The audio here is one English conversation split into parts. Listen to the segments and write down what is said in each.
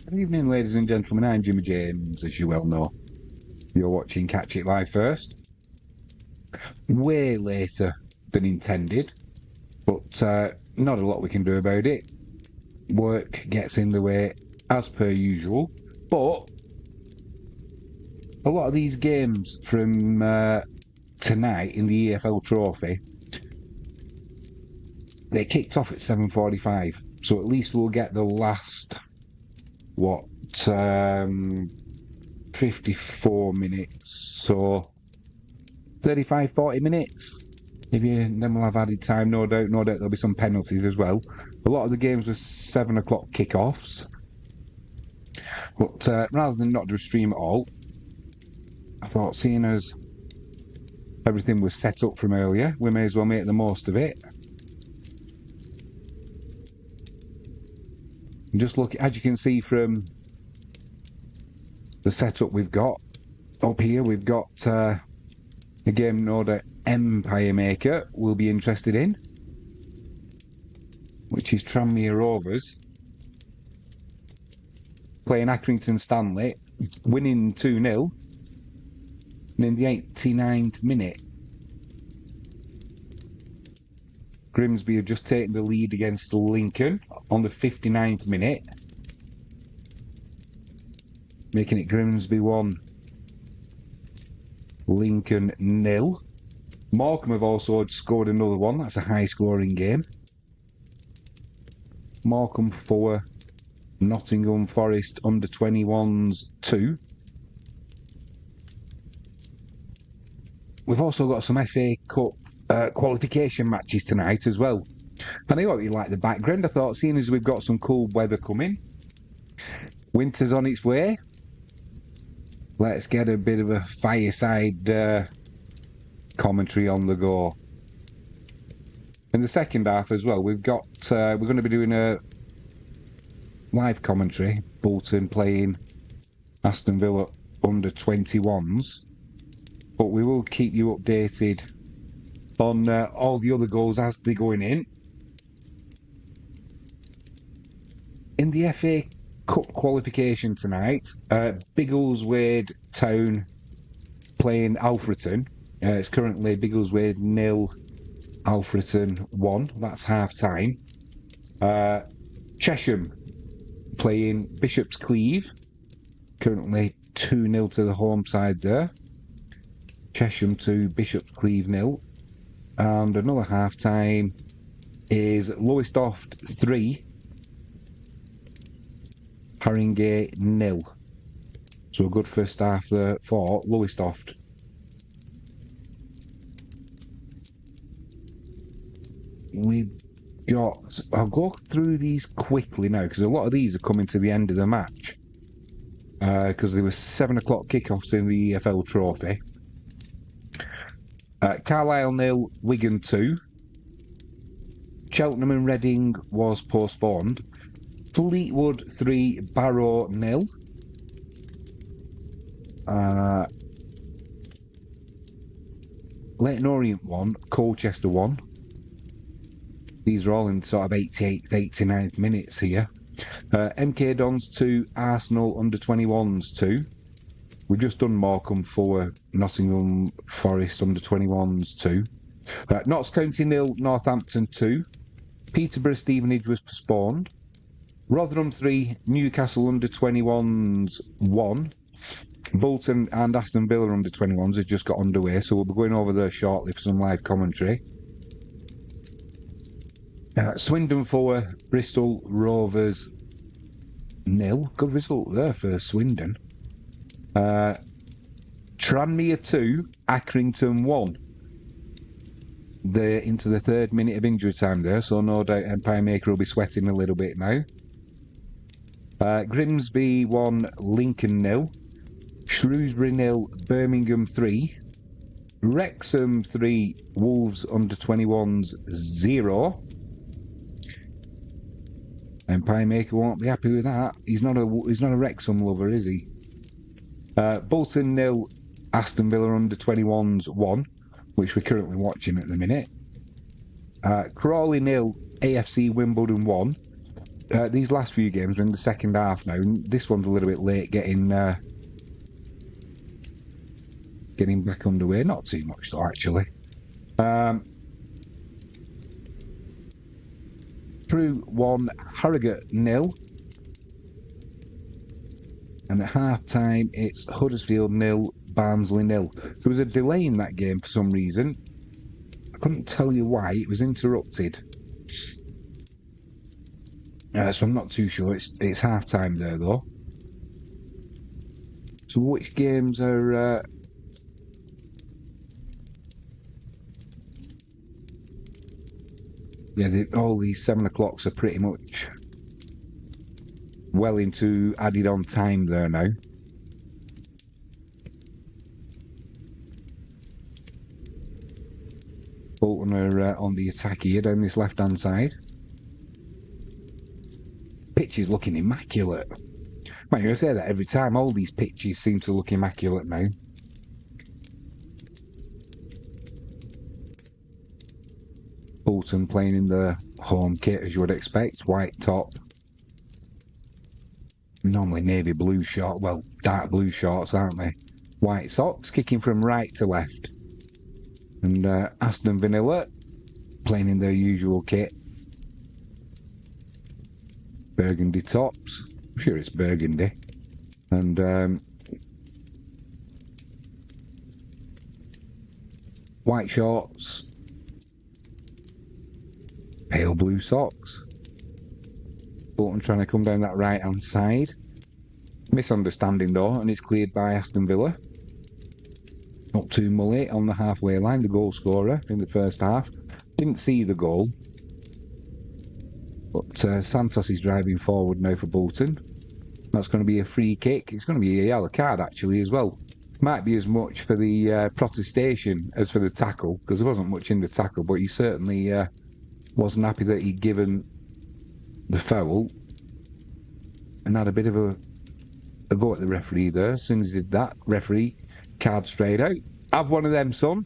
Good evening, ladies and gentlemen. I'm Jimmy James, as you well know. You're watching Catch It Live first. Way later than intended, but not a lot we can do about it. Work gets in the way as per usual, but a lot of these games from tonight in the EFL Trophy, they kicked off at 7:45, so at least we'll get the last 54 minutes, so 35-40 minutes. Then we'll have added time, no doubt there'll be some penalties as well. A lot of the games were 7 o'clock kickoffs, but rather than not do a stream at all, I thought, seeing as everything was set up from earlier, we may as well make the most of it. Just look, as you can see from the setup we've got up here, we've got a game order Empire Maker we'll be interested in, which is Tranmere Rovers playing Accrington Stanley, winning 2-0, and in the 89th minute Grimsby have just taken the lead against Lincoln on the 59th minute, making it Grimsby 1, Lincoln 0. Morecambe have also scored another one. That's a high-scoring game. Morecambe 4, Nottingham Forest under-21s 2. We've also got some FA Cup qualification matches tonight as well. And I hope you like the background. I thought, seeing as we've got some cool weather coming, winter's on its way, let's get a bit of a fireside commentary on the go. In the second half as well, we're going to be doing a live commentary. Bolton playing Aston Villa under-21s, but we will keep you updated on all the other goals as they're going in. In the FA Cup qualification tonight, Biggleswade Town playing Alfreton. It's currently Biggleswade 0, Alfreton 1. That's half time. Chesham playing Bishop's Cleeve. Currently 2-0 to the home side there. Chesham 2, Bishop's Cleeve 0. And another half time is Lowestoft 3, Haringey 0. So a good first half there for Lowestoft. I'll go through these quickly now, because a lot of these are coming to the end of the match, because there were 7 o'clock kickoffs in the EFL Trophy. Carlisle 0, Wigan 2. Cheltenham and Reading was postponed. Fleetwood 3, Barrow 0. Leyton Orient 1, Colchester 1. These are all in sort of 88th, 89th minutes here. MK Dons 2, Arsenal under-21s 2. We've just done Morecambe 4, Nottingham Forest under-21s 2. Notts County 0, Northampton 2. Peterborough Stevenage was postponed. Rotherham 3, Newcastle under-21s 1. Bolton and Aston Villa under-21s have just got underway, so we'll be going over there shortly for some live commentary. Swindon 4, Bristol Rovers 0. Good result there for Swindon. Tranmere 2, Accrington 1. They're into the 3rd minute of injury time there, so no doubt Empire Maker will be sweating a little bit now. Grimsby 1, Lincoln 0. Shrewsbury 0, Birmingham 3. Wrexham 3, Wolves under-21s 0. Empire Maker won't be happy with that. He's not a Wrexham lover, is he? Bolton 0, Aston Villa under-21s 1, which we're currently watching at the minute. Crawley 0, AFC Wimbledon 1. these last few games are in the second half now. This one's a little bit late getting back underway. Not too much though, actually. Through 1, Harrogate 0. And at half-time, it's Huddersfield 0, Barnsley 0. There was a delay in that game for some reason. I couldn't tell you why. It was interrupted. So I'm not too sure. It's half-time there, though. So which games are... Yeah, all these 7 o'clocks are pretty much well into added on time there now. Bolton are on the attack here down this left-hand side. Pitch is looking immaculate. Man, you're going to say that every time. All these pitches seem to look immaculate now. Bolton playing in the home kit, as you would expect. White top. Normally navy blue short. Well, dark blue shorts, aren't they? White socks, kicking from right to left. And Aston Villa playing in their usual kit. Burgundy tops. I'm sure it's burgundy. And white shorts. Pale blue socks. Bolton trying to come down that right-hand side. Misunderstanding though, and it's cleared by Aston Villa. Up to Mully on the halfway line, the goal scorer in the first half. Didn't see the goal. But Santos is driving forward now for Bolton. That's going to be a free kick. It's going to be a yellow card actually as well. Might be as much for the protestation as for the tackle, because there wasn't much in the tackle, but he certainly wasn't happy that he'd given the foul and had a bit of a go at the referee there. As soon as he did that, referee card straight out. Have one of them, son.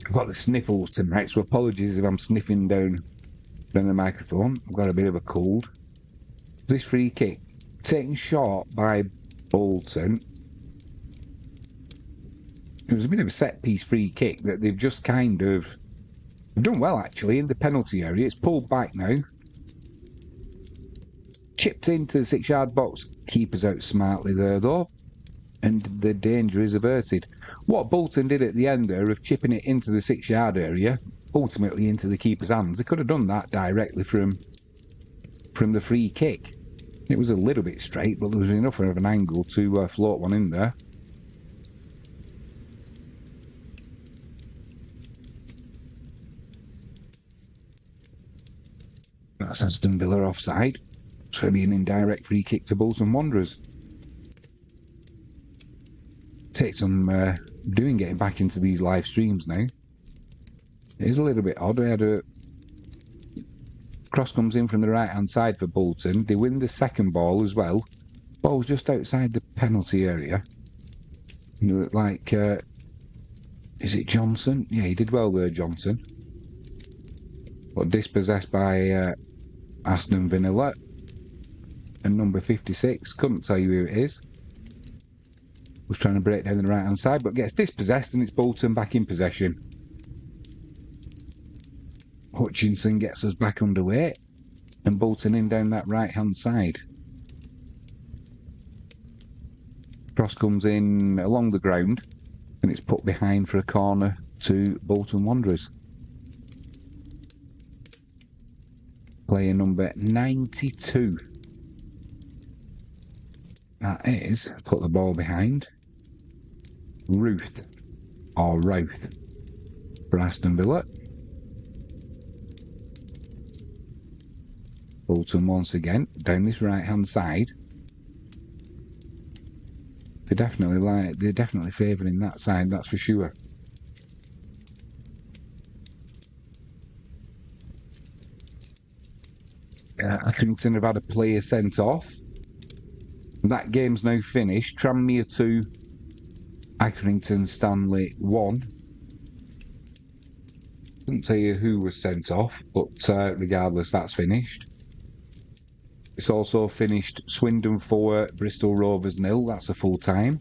I've got the sniffles tonight, so apologies if I'm sniffing down the microphone. I've got a bit of a cold. This free kick taken short by Bolton. It was a bit of a set-piece free kick that they've just kind of done well, actually, in the penalty area. It's pulled back now. Chipped into the 6-yard box. Keeper's out smartly there, though. And the danger is averted. What Bolton did at the end there of chipping it into the 6-yard area, ultimately into the keeper's hands, they could have done that directly from the free kick. It was a little bit straight, but there was enough of an angle to float one in there. That's Aston Villa offside. It's going to be an indirect free kick to Bolton Wanderers. Takes some doing getting back into these live streams now. It is a little bit odd. We had a cross comes in from the right hand side for Bolton. They win the second ball as well. Ball's just outside the penalty area. You look like is it Johnson? Yeah, he did well there, Johnson. But dispossessed by Aston Villa. And number 56, couldn't tell you who it is. Was trying to break down the right hand side, but gets dispossessed, and it's Bolton back in possession. Hutchinson gets us back underway, and Bolton in down that right hand side. Cross comes in along the ground, and it's put behind for a corner to Bolton Wanderers. Player number 92. That is, put the ball behind. Routh for Aston Villa. Bolton once again down this right hand side. They're definitely favouring that side, that's for sure. Accrington have had a player sent off. That game's now finished. Tranmere 2, Accrington Stanley 1. Couldn't tell you who was sent off, but regardless, that's finished. It's also finished Swindon 4, Bristol Rovers 0. That's a full time.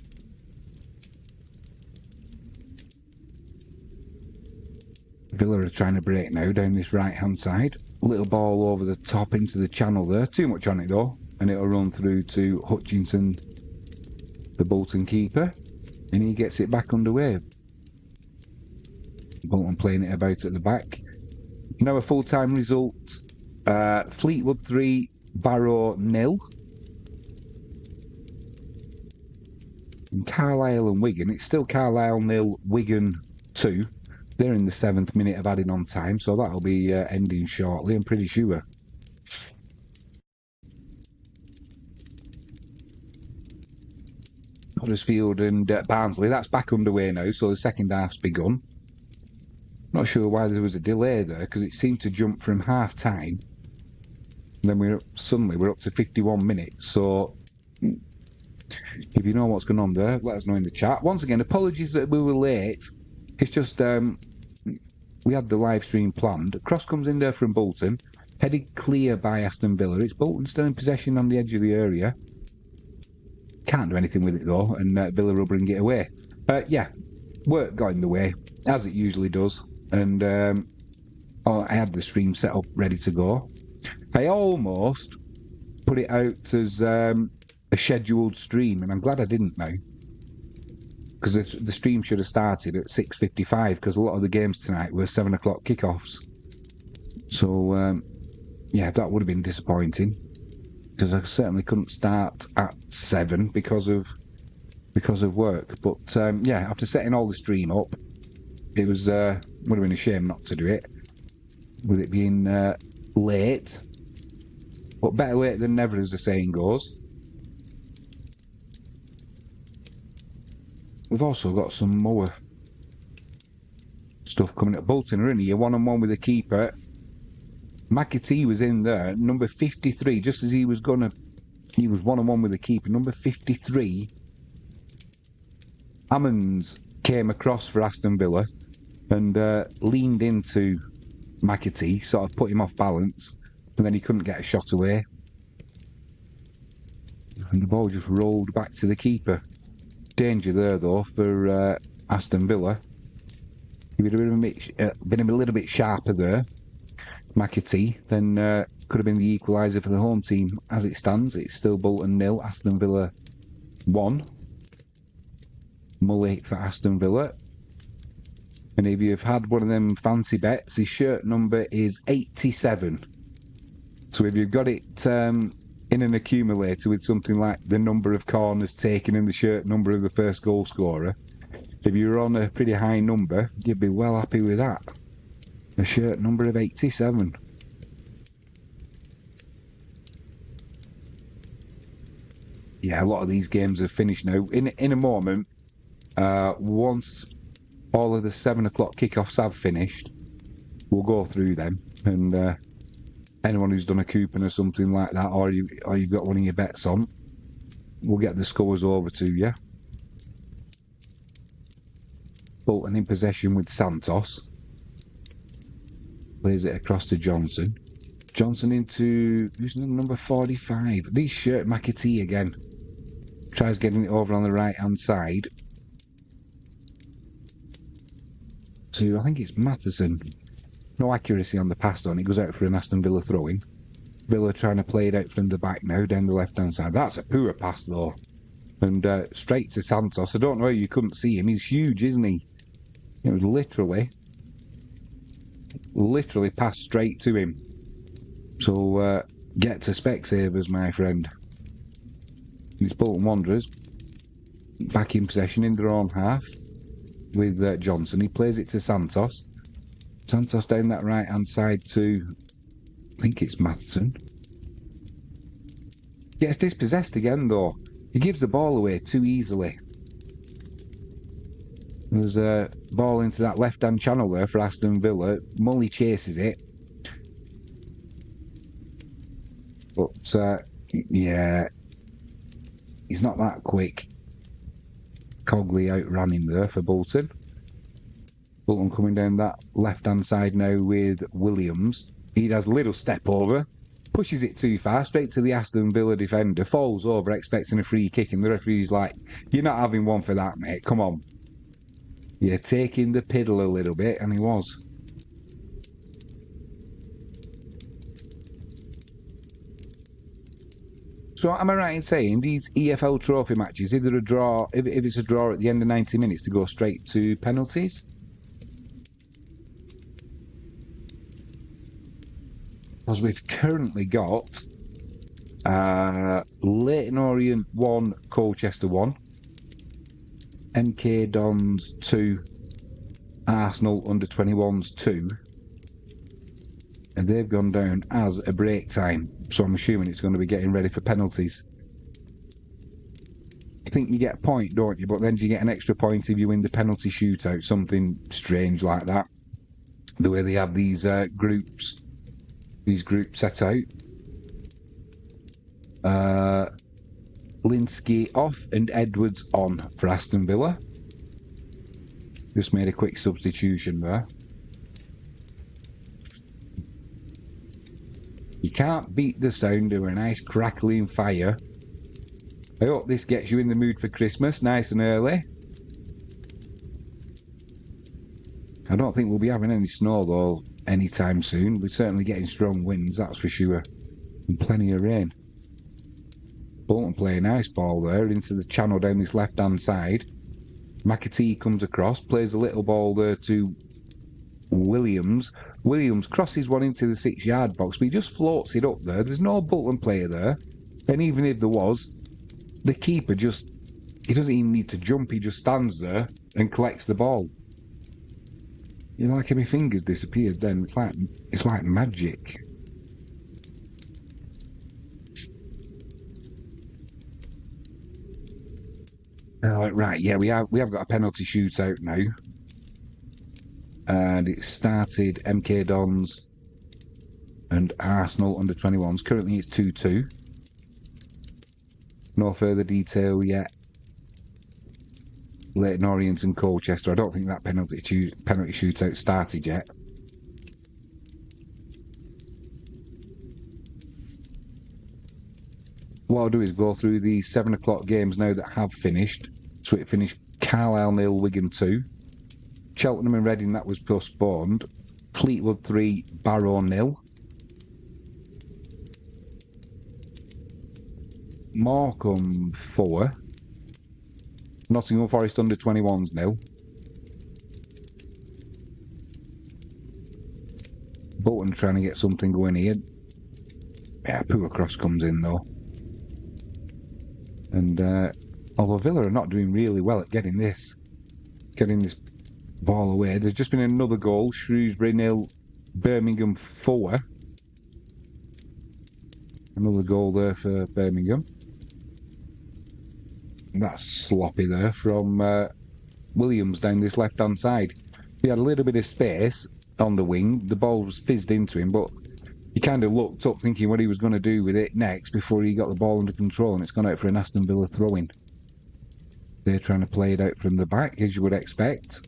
Villa are trying to break now down this right-hand side. Little ball over the top into the channel there. Too much on it though. And it'll run through to Hutchinson, the Bolton keeper. And he gets it back underway. Bolton playing it about at the back. Now a full-time result. Fleetwood 3, Barrow 0. And Carlisle and Wigan. It's still Carlisle 0, Wigan 2. They're in the 7th minute of adding on time, so that'll be ending shortly, I'm pretty sure. Huddersfield and Barnsley, that's back underway now, so the second half's begun. Not sure why there was a delay there, because it seemed to jump from half-time. Then we're up to 51 minutes, so if you know what's going on there, let us know in the chat. Once again, apologies that we were late. It's just we had the live stream planned. Cross comes in there from Bolton, headed clear by Aston Villa. It's Bolton still in possession on the edge of the area. Can't do anything with it though, and Villa will bring it away. Yeah, work got in the way, as it usually does. And I had the stream set up ready to go. I almost put it out as a scheduled stream, and I'm glad I didn't now. Because the stream should have started at 6:55, because a lot of the games tonight were 7 o'clock kickoffs. So, yeah, that would have been disappointing. Because I certainly couldn't start at 7 because of work. But, yeah, after setting all the stream up, it was would have been a shame not to do it. With it being late. But better late than never, as the saying goes. We've also got some more stuff coming at Bolton, are in here. 1-on-1 with the keeper. McAtee was in there. Number 53, just as he was 1-on-1 with the keeper. Number 53, Ammons came across for Aston Villa and leaned into McAtee, sort of put him off balance, and then he couldn't get a shot away. And the ball just rolled back to the keeper. Danger there though for Aston Villa. He would have been a little bit sharper there, McAtee, then could have been the equaliser for the home team. As it stands, it's still Bolton 0, Aston Villa 1. Mully for Aston Villa. And if you've had one of them fancy bets, his shirt number is 87. So if you've got it in an accumulator with something like the number of corners taken and the shirt number of the first goal scorer, if you're on a pretty high number, you'd be well happy with that. A shirt number of 87. Yeah, a lot of these games are finished now. In a moment, once all of the 7 o'clock kickoffs have finished, we'll go through them, and anyone who's done a coupon or something like that, or you've got one of your bets on, we'll get the scores over to you. Bolton in possession with Santos. Plays it across to Johnson. Johnson into, who's number 45? This shirt, McAtee again. Tries getting it over on the right-hand side. To, I think it's Matheson. No accuracy on the pass on. It goes out for an Aston Villa throw-in. Villa trying to play it out from the back now, down the left-hand side. That's a poor pass, though. And straight to Santos. I don't know how you couldn't see him. He's huge, isn't he? It was literally passed straight to him. So, get to Specsavers, my friend. It's Bolton Wanderers. Back in possession in their own half. With Johnson. He plays it to Santos. Santos down that right-hand side to, I think it's Matheson. Gets dispossessed again, though. He gives the ball away too easily. There's a ball into that left-hand channel there for Aston Villa. Mully chases it. But, yeah, he's not that quick. Cogley outran him there for Bolton. Bolton coming down that left-hand side now with Williams. He does a little step over, pushes it too far, straight to the Aston Villa defender, falls over expecting a free kick, and the referee's like, you're not having one for that, mate, come on. You're taking the piddle a little bit, and he was. So am I right in saying these EFL Trophy matches, either a draw, if it's a draw at the end of 90 minutes, to go straight to penalties? Because we've currently got Leyton Orient 1, Colchester 1, MK Dons 2, Arsenal under-21s 2, and they've gone down as a break time, so I'm assuming it's going to be getting ready for penalties. I think you get a point, don't you? But then do you get an extra point if you win the penalty shootout? Something strange like that. The way they have these groups set out. Linsky off and Edwards on for Aston Villa. Just made a quick substitution there. You can't beat the sound of a nice crackling fire. I hope this gets you in the mood for Christmas, nice and early. I don't think we'll be having any snow though anytime soon. We're certainly getting strong winds, that's for sure. And plenty of rain. Bolton play a nice ball there into the channel down this left-hand side. McAtee comes across, plays a little ball there to Williams. Williams crosses one into the 6-yard box, but he just floats it up there. There's no Bolton player there. And even if there was, the keeper just... he doesn't even need to jump, he just stands there and collects the ball. You know, like if my fingers disappeared then, it's like magic. Right, yeah, we have got a penalty shootout now. And it started MK Dons and Arsenal under-21s. Currently it's 2-2. No further detail yet. Leyton Orient and Colchester. I don't think that penalty shootout started yet. What I'll do is go through the 7 o'clock games now that have finished. So it finished Carlisle 0, Wigan 2. Cheltenham and Reading, that was postponed. Fleetwood 3, Barrow 0. Morecambe 4. Nottingham Forest under-21s 0. Bolton trying to get something going here. Yeah, Pua Cross comes in though. And although Villa are not doing really well at getting this ball away, there's just been another goal. Shrewsbury 0, Birmingham 4. Another goal there for Birmingham. And that's sloppy there from Williams down this left-hand side. He had a little bit of space on the wing. The ball was fizzed into him, but he kind of looked up thinking what he was going to do with it next before he got the ball under control, and it's gone out for an Aston Villa throw-in. They're trying to play it out from the back, as you would expect.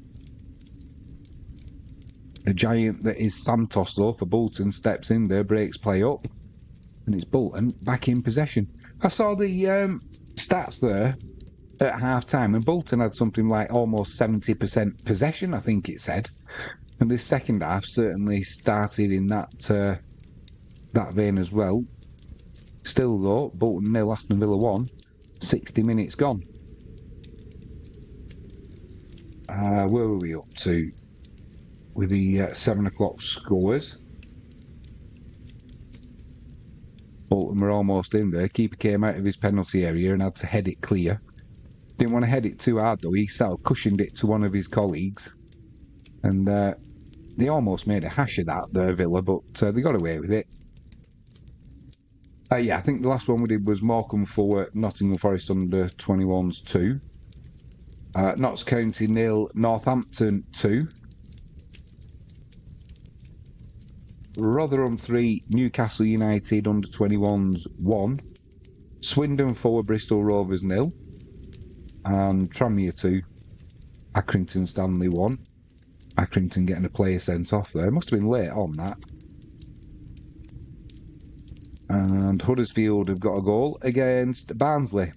The giant that is Santos, though, for Bolton, steps in there, breaks play up, and it's Bolton back in possession. I saw the stats there at half-time, and Bolton had something like almost 70% possession, I think it said. And this second half certainly started in that vein as well. Still, though, Bolton 0, Aston Villa 1, 60 minutes gone. Where were we up to with the 7 o'clock scores? Bolton were almost in there. Keeper came out of his penalty area and had to head it clear. Didn't want to head it too hard though. He sort of cushioned it to one of his colleagues. And they almost made a hash of that there, Villa, but they got away with it. Yeah, I think the last one we did was Morecambe 4, Nottingham Forest under-21s 2. Notts County 0, Northampton 2. Rotherham 3, Newcastle United under-21s 1. Swindon 4, Bristol Rovers 0. And Tranmere 2, Accrington Stanley 1. Accrington getting a player sent off there. Must have been late on that. And Huddersfield have got a goal against Barnsley.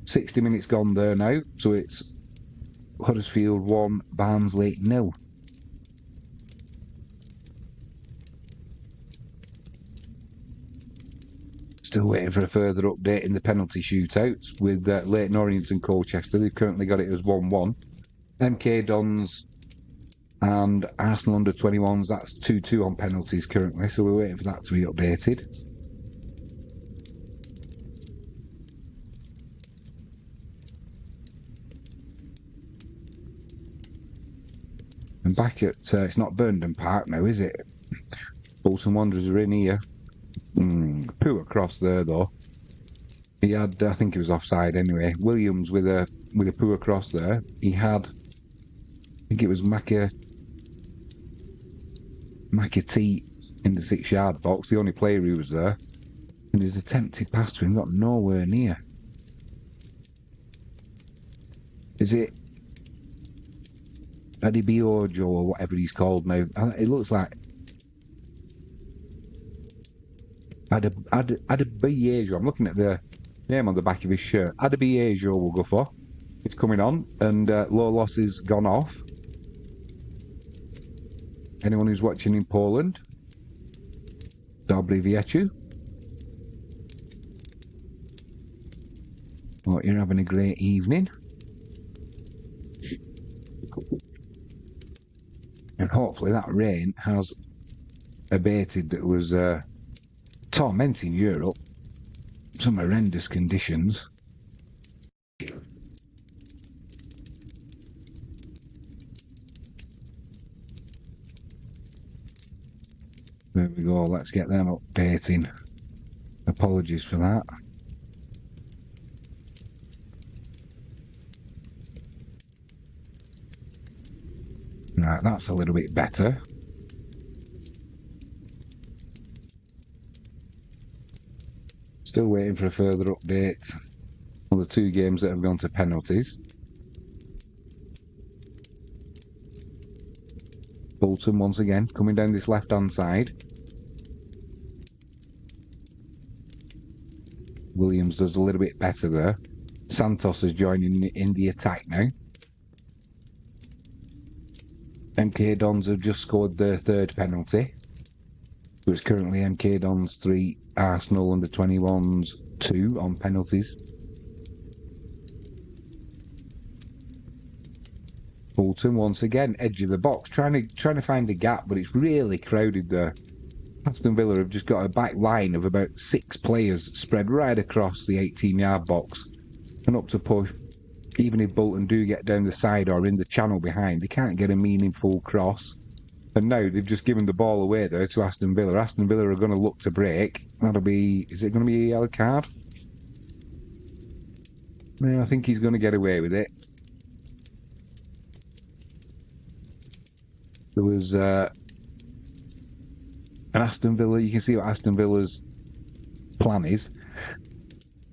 60 minutes gone there now, so it's Huddersfield 1, Barnsley 0. Still waiting for a further update in the penalty shootouts with Leyton Orient and Colchester. They've currently got it as 1-1. MK Dons and Arsenal under-21s, that's 2-2 on penalties currently, so we're waiting for that to be updated. And back at, it's not Burnden Park now, is it? Bolton Wanderers are in here. Poor cross there, though. He had, I think he was offside anyway. Williams with a poor cross there. He had, I think it was McAtee in the 6-yard box, the only player who was there. And his attempted pass to him got nowhere near. Is it Adibiojo or whatever he's called now? It looks like Adibiojo. I'm looking at the name on the back of his shirt. Adibiojo will go for. It's coming on, and low loss has gone off. Anyone who's watching in Poland, Dobry Wieczu. Oh, you're having a great evening. And hopefully that rain has abated that was tormenting Europe. Some horrendous conditions. There we go, let's get them updating. Apologies for that. Right, that's a little bit better. Still waiting for a further update on the 2 games that have gone to penalties. Bolton once again coming down this left-hand side. Williams does a little bit better there. Santos is joining in the attack now. MK Dons have just scored their 3rd penalty. So it's currently MK Dons 3, Arsenal under-21s 2 on penalties. Bolton once again, edge of the box, trying to find a gap, but it's really crowded there. Aston Villa have just got a back line of about 6 players spread right across the 18-yard box and up to push. Even if Bolton do get down the side or in the channel behind, they can't get a meaningful cross. And now they've just given the ball away there to Aston Villa. Aston Villa are going to look to break. That'll be... Is it going to be a yellow card? No, I think he's going to get away with it. There was an Aston Villa... You can see what Aston Villa's plan is.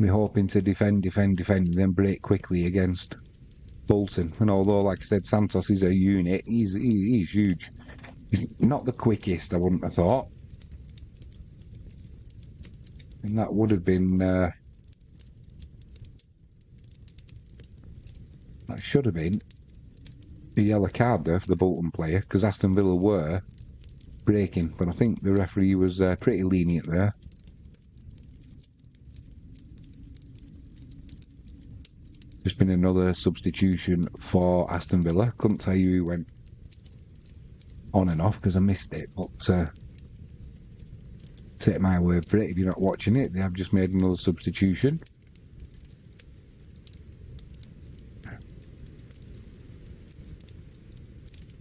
They're hoping to defend, and then break quickly against Bolton. And although, like I said, Santos is a unit, he's huge. He's not the quickest, I wouldn't have thought. And that would have been... that should have been a yellow card there for the Bolton player, because Aston Villa were breaking. But I think the referee was pretty lenient there. Just been another substitution for Aston Villa. Couldn't tell you who went on and off because I missed it, but take my word for it, if you're not watching it, they have just made another substitution.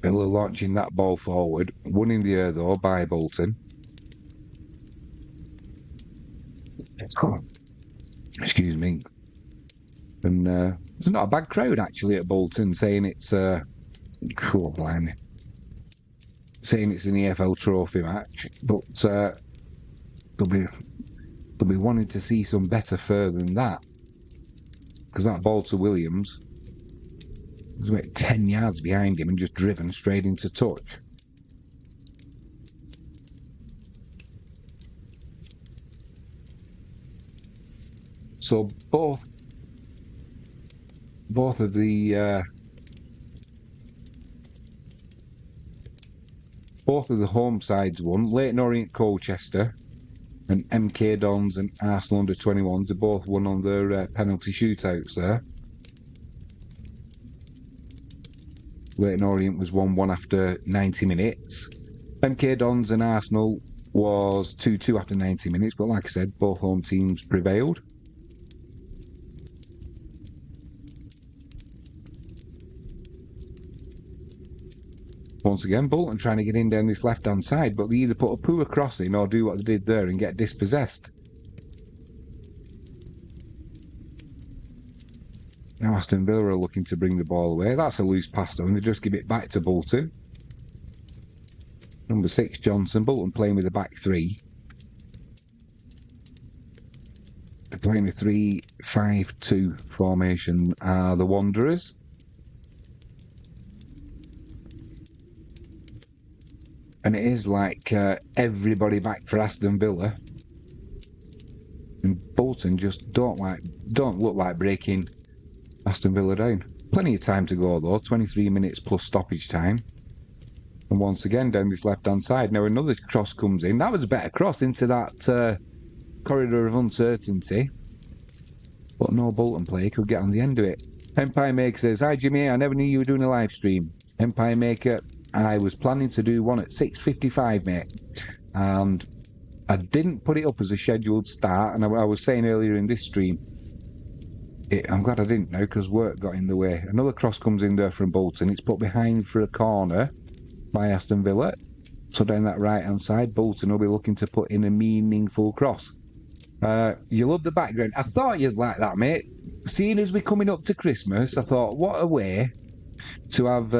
Villa launching that ball forward, won in the air though by Bolton. Excuse me. And there's not a bad crowd actually at Bolton saying it's saying it's an EFL Trophy match, but they'll be wanting to see some better fur than that, because that ball to Williams was about 10 yards behind him and just driven straight into touch. So both of the home sides won. Leyton Orient Colchester and MK Dons and Arsenal under-21s have both won on their penalty shootouts there. Leyton Orient was 1-1 after 90 minutes. MK Dons and Arsenal was 2-2 after 90 minutes, but like I said, both home teams prevailed. Once again, Bolton trying to get in down this left-hand side, but they either put a poor cross in or do what they did there and get dispossessed. Now Aston Villa are looking to bring the ball away. That's a loose pass though, and they just give it back to Bolton. Number 6, Johnson. Bolton playing with a back three. They're playing a 3-5-2 formation. The Wanderers. And it is like everybody back for Aston Villa. And Bolton just don't look like breaking Aston Villa down. Plenty of time to go though, 23 minutes plus stoppage time. And once again down this left-hand side. Now another cross comes in. That was a better cross into that corridor of uncertainty. But no Bolton player could get on the end of it. Empire Maker says, "Hi Jimmy, I never knew you were doing a live stream." Empire Maker, I was planning to do one at 6:55, mate. And I didn't put it up as a scheduled start. And I was saying earlier in this stream, I'm glad I didn't now because work got in the way. Another cross comes in there from Bolton. It's put behind for a corner by Aston Villa. So down that right-hand side, Bolton will be looking to put in a meaningful cross. You love the background. I thought you'd like that, mate. Seeing as we're coming up to Christmas, I thought, what a way to have...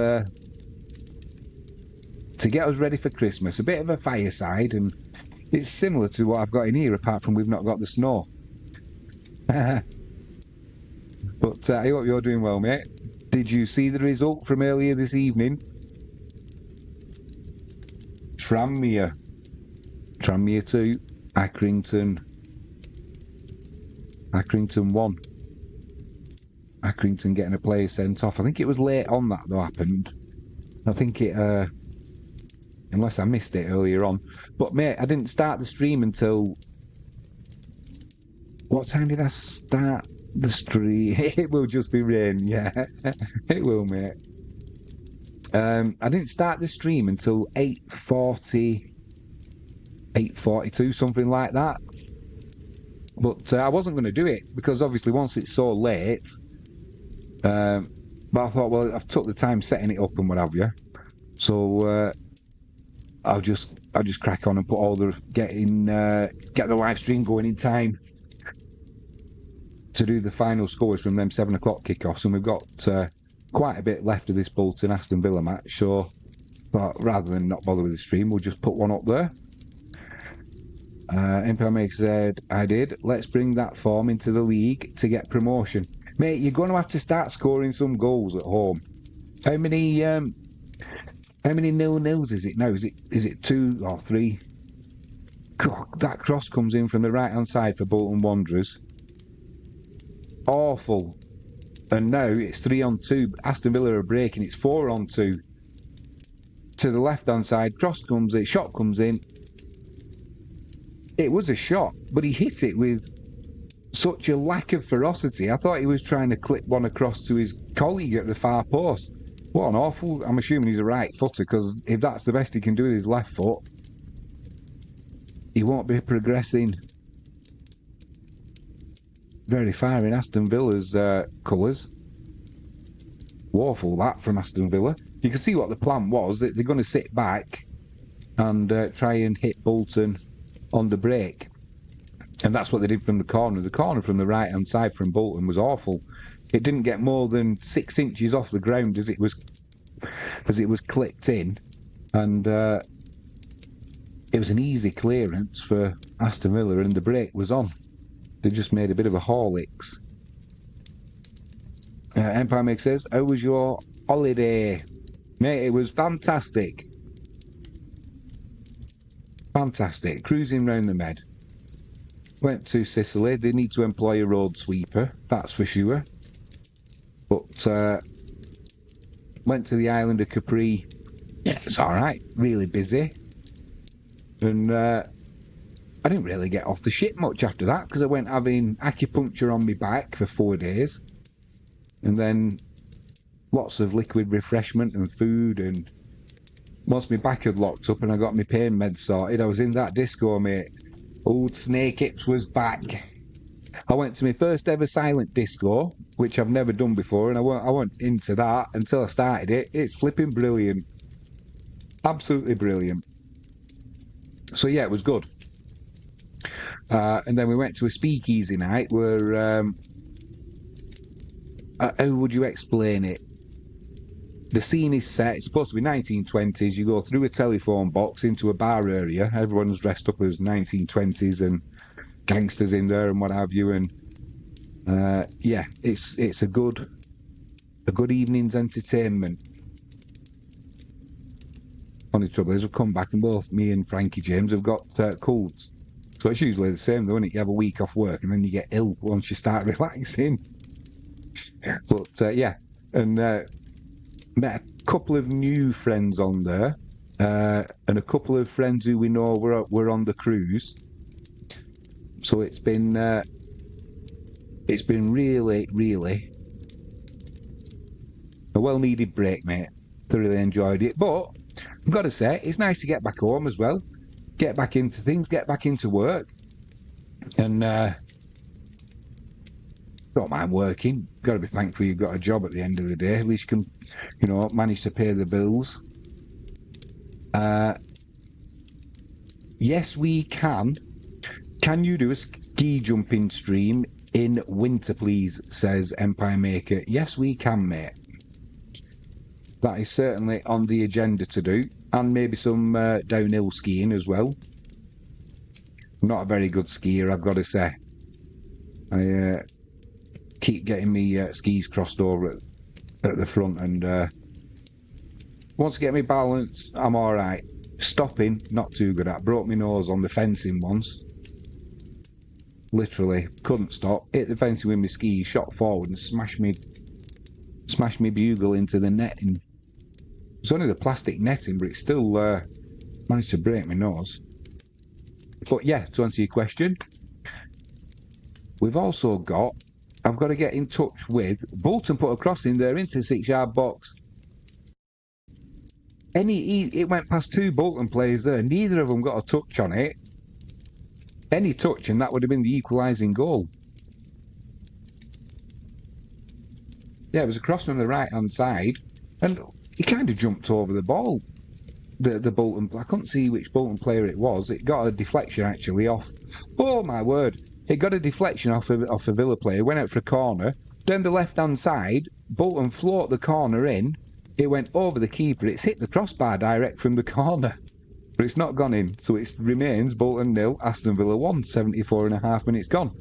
to get us ready for Christmas. A bit of a fireside, and it's similar to what I've got in here, apart from we've not got the snow. But I hope you're doing well, mate. Did you see the result from earlier this evening? Tranmere 2, Accrington 1. Accrington getting a player sent off. I think it was late on that though happened. I think it, unless I missed it earlier on. But mate, I didn't start the stream until... What time did I start the stream? It will just be rain, yeah. It will, mate. I didn't start the stream until 8:42, something like that. But I wasn't going to do it because obviously once it's so late, but I thought, well, I've took the time setting it up and what have you, so I'll just crack on and put all the get the live stream going in time to do the final scores from them 7 o'clock kickoffs, and we've got quite a bit left of this Bolton Aston Villa match, so but rather than not bother with the stream, we'll just put one up there. Empire Maker said, I did. Let's bring that form into the league to get promotion. Mate, you're going to have to start scoring some goals at home. How many 0-0s is it now? Is it 2 or 3? God, that cross comes in from the right-hand side for Bolton Wanderers. Awful. And now it's 3-on-2. Aston Villa are breaking. It's 4-on-2. To the left-hand side, cross comes in, shot comes in. It was a shot, but he hit it with such a lack of ferocity. I thought he was trying to clip one across to his colleague at the far post. What an awful... I'm assuming he's a right footer, because if that's the best he can do with his left foot, he won't be progressing very far in Aston Villa's colours. Woeful that from Aston Villa. You can see what the plan was, that they're going to sit back and try and hit Bolton on the break. And that's what they did from the corner. The corner from the right-hand side from Bolton was awful. It didn't get more than 6 inches off the ground as it was clipped in. And it was an easy clearance for Aston Villa, and the break was on. They just made a bit of a Horlicks. Empire Meg says, how was your holiday? Mate, it was fantastic. Fantastic. Cruising round the Med. Went to Sicily. They need to employ a road sweeper, that's for sure. But went to the island of Capri. Yeah, it's all right. Really busy. And I didn't really get off the ship much after that because I went having acupuncture on my back for 4 days. And then lots of liquid refreshment and food. And once my back had locked up and I got my pain meds sorted, I was in that disco, mate. Old Snake Hips was back. I went to my first ever silent disco, which I've never done before, and I went into that until I started it. It's flipping brilliant. Absolutely brilliant. So yeah, it was good. And then we went to a speakeasy night where, how would you explain it? The scene is set, it's supposed to be 1920s. You go through a telephone box into a bar area. Everyone's dressed up as 1920s and gangsters in there and what have you. And yeah, it's a good evening's entertainment. Only trouble is, we've come back and both me and Frankie James have got colds. So it's usually the same, though, isn't it? You have a week off work and then you get ill once you start relaxing. But yeah, and met a couple of new friends on there, and a couple of friends who we know were on the cruise. So it's been really, really a well-needed break, mate. Thoroughly enjoyed it. But I've got to say, it's nice to get back home as well. Get back into things, get back into work. And don't mind working. Got to be thankful you've got a job at the end of the day. At least you can, manage to pay the bills. Yes, we can. Can you do a ski jumping stream in winter, please? Says Empire Maker. Yes, we can, mate. That is certainly on the agenda to do. And maybe some downhill skiing as well. I'm not a very good skier, I've got to say. I keep getting me skis crossed over at the front, and once I get my balance, I'm all right. Stopping, not too good at. Broke my nose on the fencing once. Literally, couldn't stop. Hit the fencing with my skis, shot forward and smashed me bugle into the netting. It's only the plastic netting, but it still managed to break my nose. But yeah, to answer your question, we've also got... I've got to get in touch with... Bolton put a crossing there into the 6-yard box. It went past 2 Bolton players there. Neither of them got a touch on it. Any touch, and that would have been the equalising goal. Yeah, it was a cross from the right-hand side, and he kind of jumped over the ball. The Bolton... I couldn't see which Bolton player it was. It got a deflection, actually, off... Oh, my word. It got a deflection off a Villa player, went out for a corner. Down the left-hand side, Bolton floated the corner in. It went over the keeper. It's hit the crossbar direct from the corner. But it's not gone in, so it remains Bolton 0, Aston Villa 1, 74.5 minutes gone.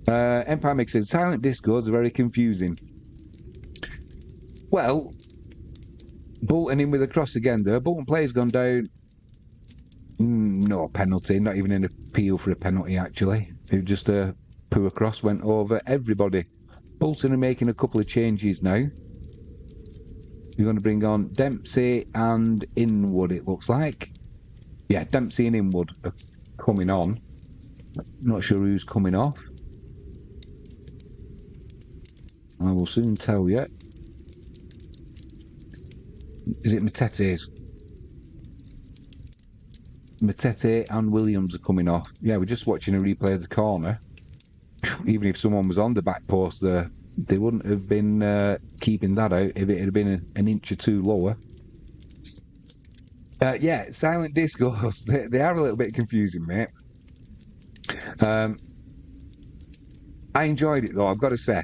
Empire Mix says, silent discos are very confusing. Well, Bolton in with a cross again there. Bolton player's gone down. No penalty, not even an appeal for a penalty, actually. It just a poor cross went over everybody. Bolton are making a couple of changes now. You're going to bring on Dempsey and Inwood, it looks like. Yeah, Dempsey and Inwood are coming on. Not sure who's coming off. I will soon tell you. Is it Matete's? Matete and Williams are coming off. Yeah, we're just watching a replay of the corner. Even if someone was on the back post there, they wouldn't have been keeping that out if it had been an inch or two lower. Yeah, silent discos. They are a little bit confusing, mate. I enjoyed it, though, I've got to say.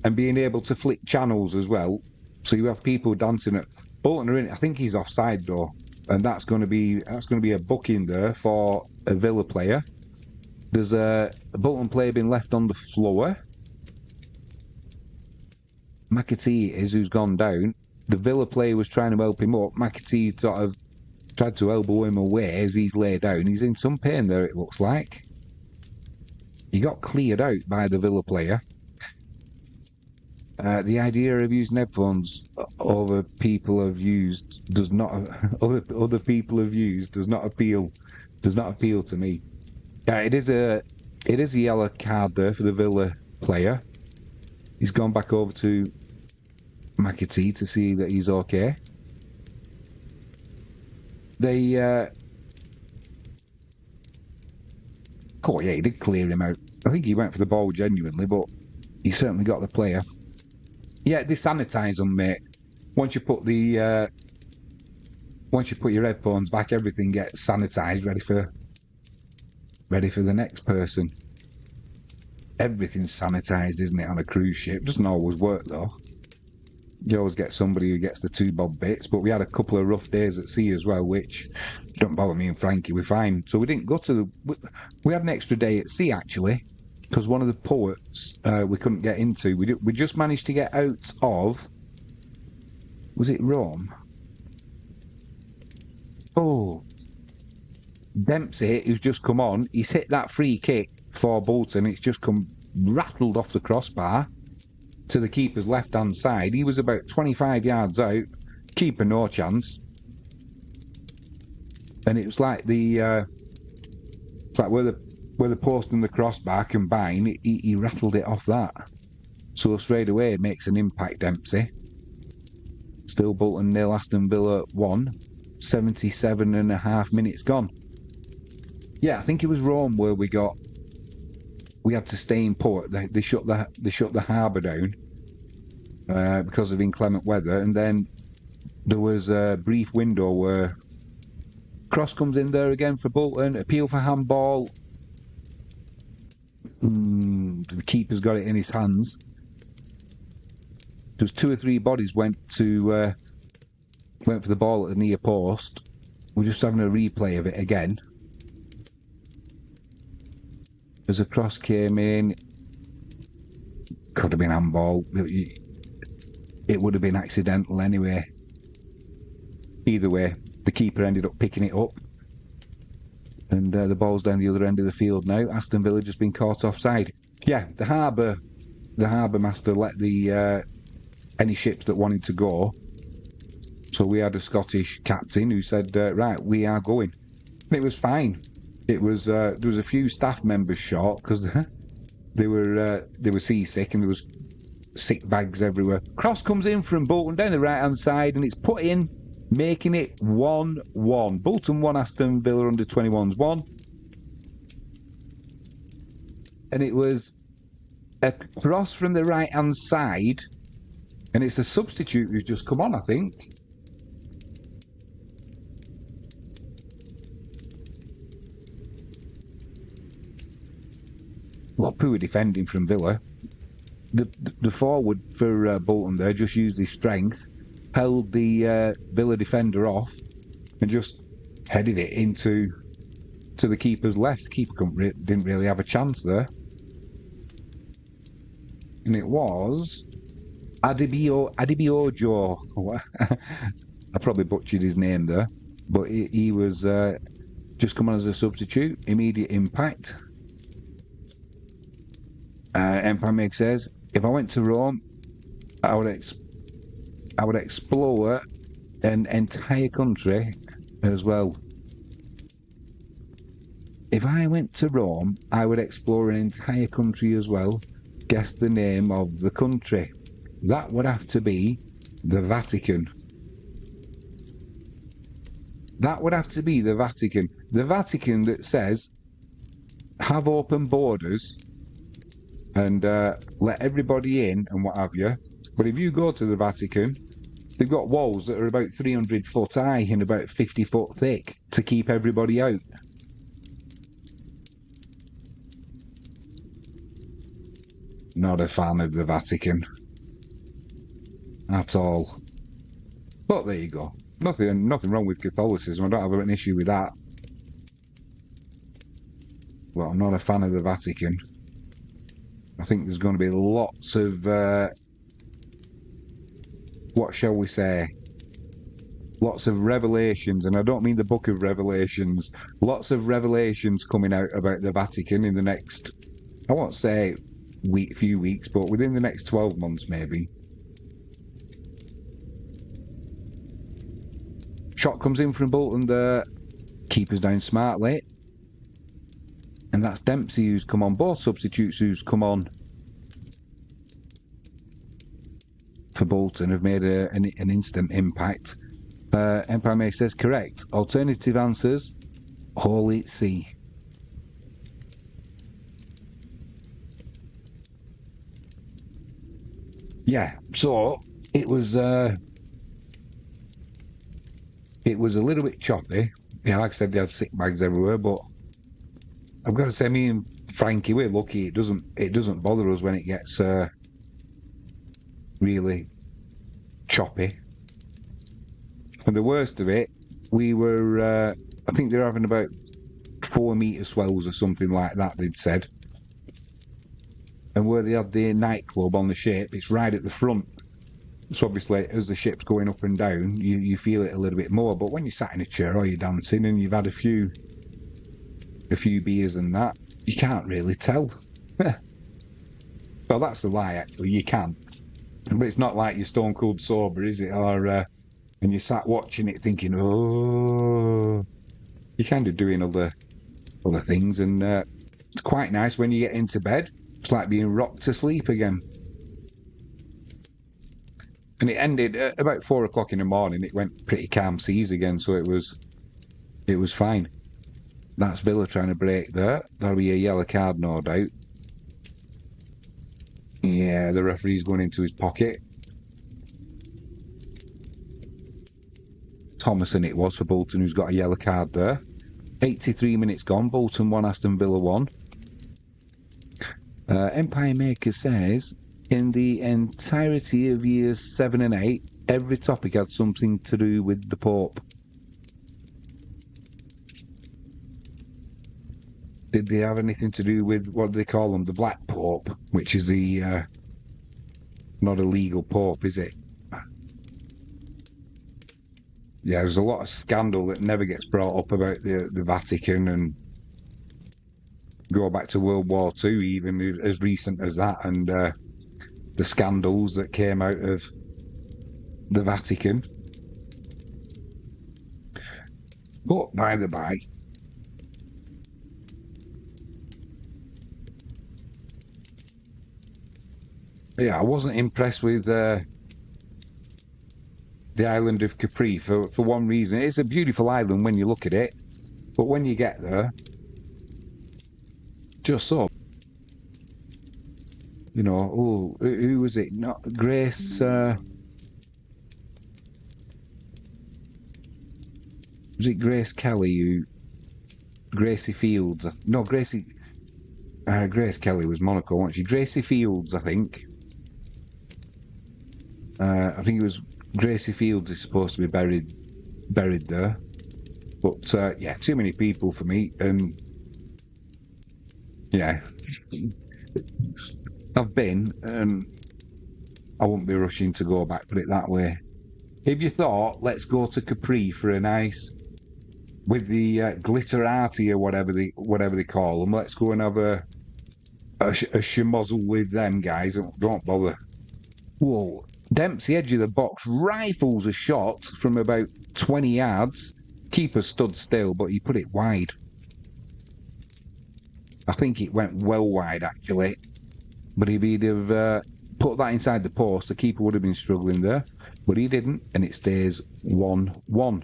And being able to flick channels as well. So you have people dancing at... Bolton are in it. I think he's offside, though. And that's going to be a booking there for a Villa player. There's a Bolton player being left on the floor. McAtee is who's gone down. The Villa player was trying to help him up. McAtee sort of tried to elbow him away as he's laid down. He's in some pain there, it looks like. He got cleared out by the Villa player. The idea of using headphones over people have used does not other people have used does not appeal to me. It is a yellow card there for the Villa player. He's gone back over to McAtee to see that he's okay. He did clear him out. I think he went for the ball genuinely, but he certainly got the player. Yeah, they sanitise them, mate. Once you put your headphones back, everything gets sanitised, ready for the next person. Everything's sanitised, isn't it, on a cruise ship? Doesn't always work though. You always get somebody who gets the 2 bob bits, but we had a couple of rough days at sea as well, which don't bother me and Frankie, we're fine. So we didn't go to we had an extra day at sea actually, because one of the ports we couldn't get into. We just managed to get out of, was it Rome? Oh, Dempsey, who's just come on, he's hit that free kick for Bolton. It's just come rattled off the crossbar to the keeper's left-hand side. He was about 25 yards out. Keeper no chance. And it was like where the post and the crossbar combine, he rattled it off that. So straight away it makes an impact, Dempsey. Still Bolton 0, Aston Villa 1. 77.5 minutes gone. Yeah, I think it was Rome where we had to stay in port. They shut the harbour down because of inclement weather, and then there was a brief window where cross comes in there again for Bolton, appeal for handball. The keeper's got it in his hands. There was 2 or 3 bodies went for the ball at the near post. We're just having a replay of it again. As a cross came in, could have been handball. It would have been accidental anyway. Either way, the keeper ended up picking it up. And the ball's down the other end of the field now. Aston Villa just been caught offside. Yeah, the harbour master let any ships that wanted to go. So we had a Scottish captain who said, right, we are going. And it was fine. It was there was a few staff members short because they were seasick and there was sick bags everywhere. Cross comes in from Bolton down the right hand side and it's put in, making it 1-1. Bolton 1, Aston Villa under 21s 1. And it was a cross from the right hand side, and it's a substitute who's just come on, I think. Well, poor defending from Villa. The forward for Bolton there just used his strength, held the Villa defender off, and just headed it into the keeper's left. The keeper didn't really have a chance there. And it was Adibiojo. I probably butchered his name there, but he was just come on as a substitute. Immediate impact. Empire Meg says, if I went to Rome, I would explore an entire country as well. If I went to Rome, I would explore an entire country as well. Guess the name of the country. That would have to be the Vatican. That would have to be the Vatican. The Vatican that says, have open borders and let everybody in and what have you. But if you go to the Vatican, they've got walls that are about 300 foot high and about 50 foot thick to keep everybody out. Not a fan of the Vatican at all. But there you go. Nothing wrong with Catholicism. I don't have an issue with that. Well, I'm not a fan of the Vatican. I think there's going to be lots of what shall we say, lots of revelations, and I don't mean the Book of Revelations, lots of revelations coming out about the Vatican in the next, I won't say few weeks, but within the next 12 months maybe. Shot comes in from Bolton there, keeper's down smartly, and that's Dempsey who's come on, both substitutes who's come on for Bolton have made an instant impact. Empire May says correct. Alternative answers, Holy See. Yeah, so it was a little bit choppy. Yeah, like I said, they had sick bags everywhere, but I've got to say, me and Frankie, we're lucky. It doesn't bother us when it gets really choppy. And the worst of it, we were, I think they're having about 4 metre swells or something like that, they'd said. And where they had the nightclub on the ship, it's right at the front. So obviously, as the ship's going up and down, you feel it a little bit more. But when you're sat in a chair or you're dancing and you've had a few beers and that, you can't really tell. Well, that's the lie, actually. You can. But it's not like you're stone cold sober, is it? Or and you sat watching it thinking, oh, you're kind of doing other things, and it's quite nice when you get into bed. It's like being rocked to sleep again. And it ended at about 4 o'clock in the morning. It went pretty calm seas again, so it was fine. That's Villa trying to break there. That'll be a yellow card, no doubt. Yeah, the referee's going into his pocket. Thomason it was for Bolton, who's got a yellow card there. 83 minutes gone. Bolton 1, Aston Villa 1. Empire Maker says, in the entirety of years 7 and 8, every topic had something to do with the Pope. Did they have anything to do with, what do they call them, the Black Pope, which is the not a legal Pope, is it? Yeah, there's a lot of scandal that never gets brought up about the Vatican, and go back to World War II, even as recent as that, and the scandals that came out of the Vatican. But by the by, yeah, I wasn't impressed with the island of Capri for one reason. It's a beautiful island when you look at it, but when you get there, just so, you know, oh, who was it? Not Grace. Was it Grace Kelly? Gracie Fields? No, Grace Kelly was Monaco, wasn't she? Gracie Fields, I think. I think it was Gracie Fields is supposed to be buried there, but yeah, too many people for me, and yeah, I've been, and I wouldn't be rushing to go back. Put it that way. If you thought, let's go to Capri for a nice, with the glitterati or whatever they call them, let's go and have a schmozzle with them guys. Don't bother. Whoa. Dempsey, edge of the box, rifles a shot from about 20 yards. Keeper stood still, but he put it wide. I think it went well wide, actually. But if he'd have put that inside the post, the keeper would have been struggling there. But he didn't, and it stays 1-1.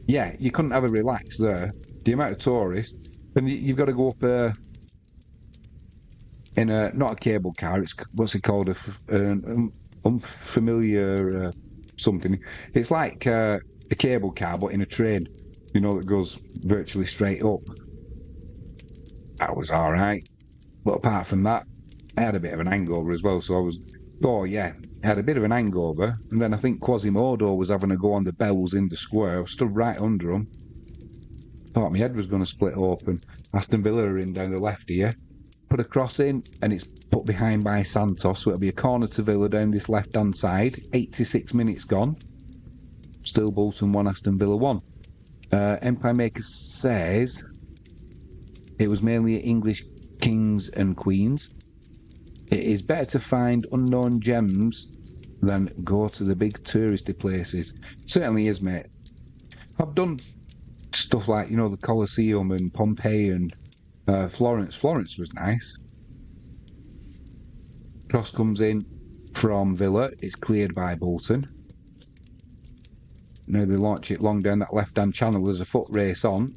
Yeah, you couldn't have a relax there. The amount of tourists. And you've got to go up in a, not a cable car, it's, what's it called, an unfamiliar something. It's like a cable car, but in a train, you know, that goes virtually straight up. That was all right. But apart from that, I had a bit of an hangover as well, so I was, oh yeah, I had a bit of an hangover, and then I think Quasimodo was having a go on the bells in the square. I stood right under him. Thought my head was going to split open. Aston Villa are in down the left here. put a cross in, and it's put behind by Santos, so it'll be a corner to Villa down this left-hand side. 86 minutes gone. Still Bolton 1, Aston Villa 1. Empire Maker says it was mainly English kings and queens. It is better to find unknown gems than go to the big touristy places. Certainly is, mate. I've done stuff like, the Colosseum and Pompeii and Florence. Florence was nice. Cross comes in from Villa. It's cleared by Bolton. Now they launch it long down that left-hand channel. There's a foot race on.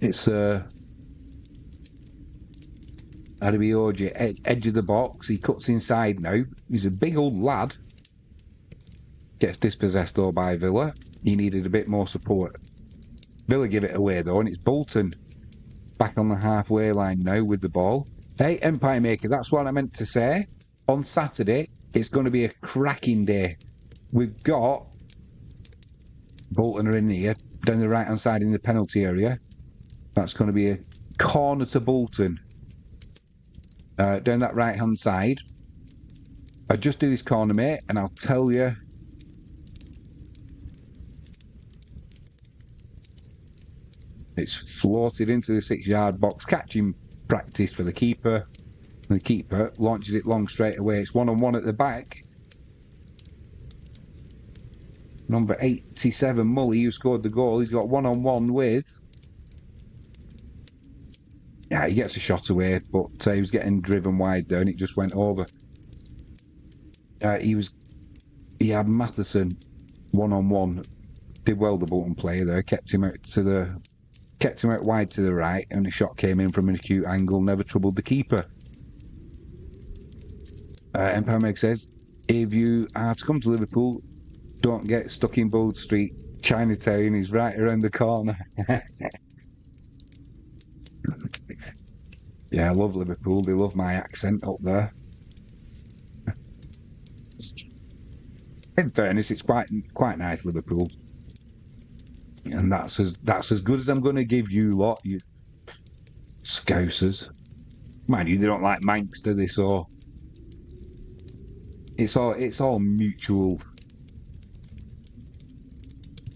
It's Adebayoje, edge of the box. He cuts inside now. He's a big old lad. Gets dispossessed though by Villa. He needed a bit more support. Villa give it away though, and it's Bolton back on the halfway line now with the ball. Hey, Empire Maker, that's what I meant to say. On Saturday, it's going to be a cracking day. We've got Bolton are in here, down the right-hand side in the penalty area. That's going to be a corner to Bolton. Down that right-hand side. I just do this corner, mate, and I'll tell you. It's floated into the 6-yard box, catching practice for the keeper. And the keeper launches it long straight away. It's 1-on-1 at the back. Number 87, Mully, who scored the goal. He's got 1-on-1 with... Yeah, he gets a shot away, but he was getting driven wide there and it just went over. He had Matheson 1-on-1. Did well, the Bolton player there. Kept him out wide to the right, and the shot came in from an acute angle. Never troubled the keeper. Empire Meg says, if you are to come to Liverpool, don't get stuck in Bold Street. Chinatown is right around the corner. Yeah, I love Liverpool. They love my accent up there. In fairness, it's quite nice, Liverpool. And that's as good as I'm going to give you lot, you scousers. Mind you, they don't like Manx, do they? So it's all mutual.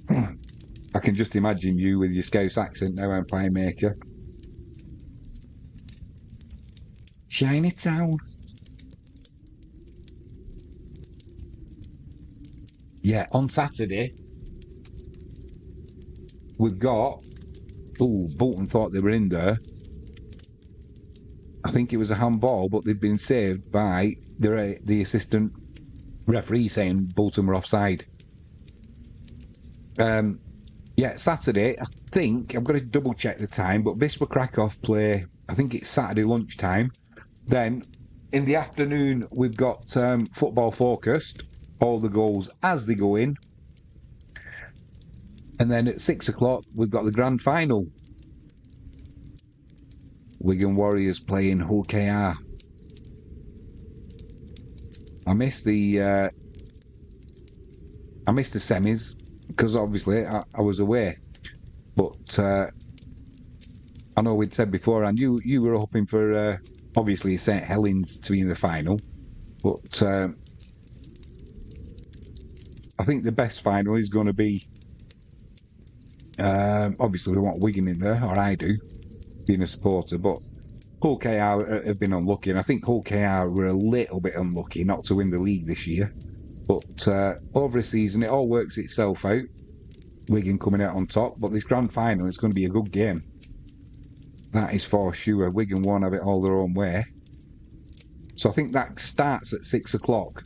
I can just imagine you with your Scouse accent now, Empire Maker. Chinatown. Yeah, on Saturday, we've got... Oh, Bolton thought they were in there. I think it was a handball, but they've been saved by the assistant referee saying Bolton were offside. Yeah, Saturday, I think, I'm going to double check the time, but Wisła Krakow play, I think it's Saturday lunchtime. Then, in the afternoon, we've got Football Focused, all the goals as they go in. And then at 6 o'clock, we've got the grand final. Wigan Warriors playing OKR. I missed the semis because obviously I was away. But I know we'd said before, and you were hoping for obviously St Helens to be in the final. But I think the best final is going to be. Obviously, we want Wigan in there, or I do, being a supporter. But Hull KR have been unlucky, and I think Hull KR were a little bit unlucky not to win the league this year. But over a season, it all works itself out. Wigan coming out on top, but this grand final is going to be a good game. That is for sure. Wigan won't have it all their own way. So I think that starts at 6 o'clock.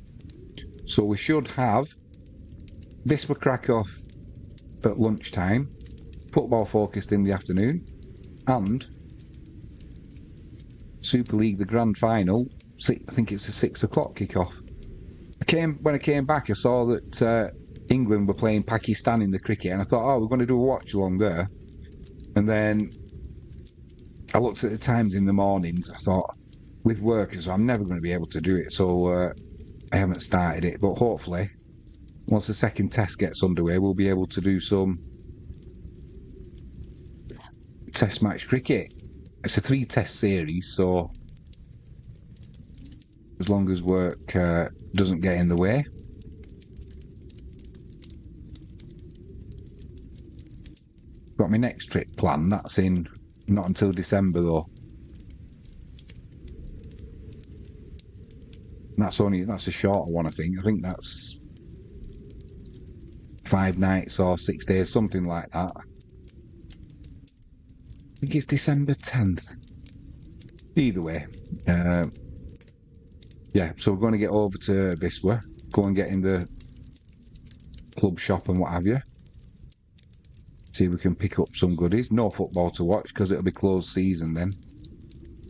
So we should have Wisła Krakow at lunchtime, Football Focused in the afternoon, and Super League, the grand final. I think it's a 6 o'clock kickoff. When I came back, I saw that England were playing Pakistan in the cricket, and I thought, oh, we're going to do a watch along there. And then I looked at the times in the mornings. I thought, with work, so I'm never going to be able to do it, so I haven't started it. But hopefully, once the second test gets underway, we'll be able to do some test match cricket. It's a 3-test series, so as long as work doesn't get in the way. Got my next trip planned. That's in not until December though. That's a shorter one, I think. I think that's 5 nights or 6 days, something like that. I think it's December 10th. Either way, yeah. So we're going to get over to Viswa, go and get in the club shop and what have you. See if we can pick up some goodies. No football to watch because it'll be closed season then.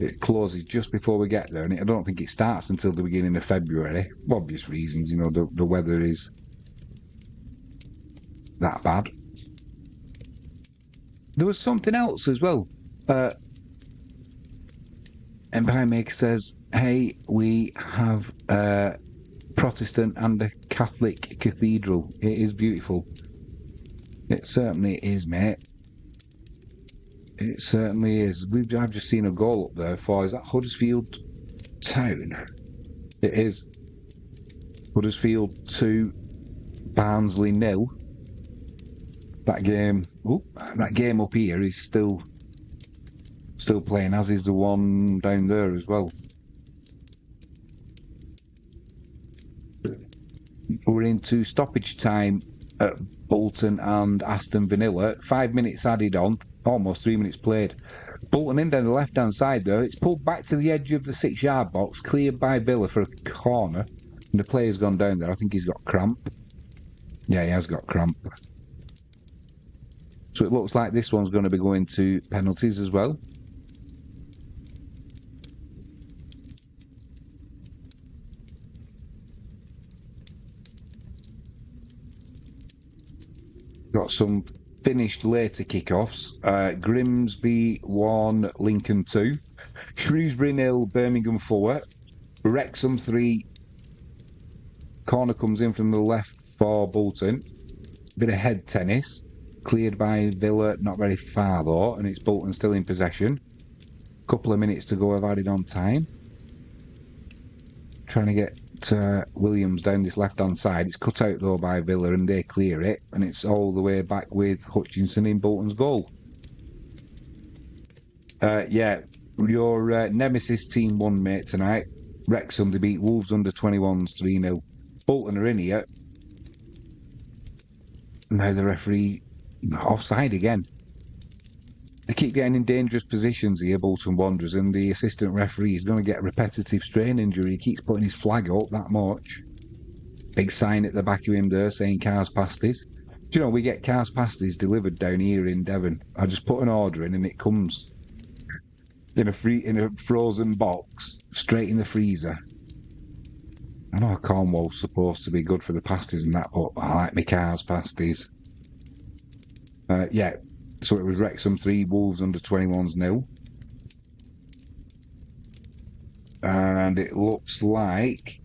It closes just before we get there, and I don't think it starts until the beginning of February. For obvious reasons, you know, the weather is that bad. There was something else as well. Empire Maker says, hey, we have a Protestant and a Catholic cathedral. It is beautiful. It certainly is, mate. It certainly is. I've just seen a goal up there for, is that Huddersfield Town? It is. Huddersfield 2, Barnsley 0. That game up here is still playing, as is the one down there as well. We're into stoppage time at Bolton and Aston Villa. 5 minutes added on, almost 3 minutes played. Bolton in down the left-hand side there. It's pulled back to the edge of the 6-yard box, cleared by Villa for a corner. And the player's gone down there. I think he's got cramp. Yeah, he has got cramp. So it looks like this one's going to be going to penalties as well. Got some finished later kickoffs. Grimsby 1, Lincoln 2. Shrewsbury 0, Birmingham 4. Wrexham 3. Corner comes in from the left for Bolton. Bit of head tennis. Cleared by Villa, not very far though, and it's Bolton still in possession. Couple of minutes to go, I've added on time. Trying to get Williams down this left-hand side. It's cut out though by Villa and they clear it, and it's all the way back with Hutchinson in Bolton's goal. Yeah, your Nemesis team won, mate, tonight. Wrexham, they beat Wolves under 21s 3-0. Bolton are in here. Now the referee offside again. They keep getting in dangerous positions here, Bolton Wanderers, and the assistant referee is going to get a repetitive strain injury. He keeps putting his flag up that much. Big sign at the back of him there saying cars pasties. Do you know, we get cars pasties delivered down here in Devon. I just put an order in and it comes in a frozen box straight in the freezer. I know Cornwall's supposed to be good for the pasties and that, but I like my cars pasties. Yeah, so it was Wrexham 3, Wolves under 21s 0. And it looks like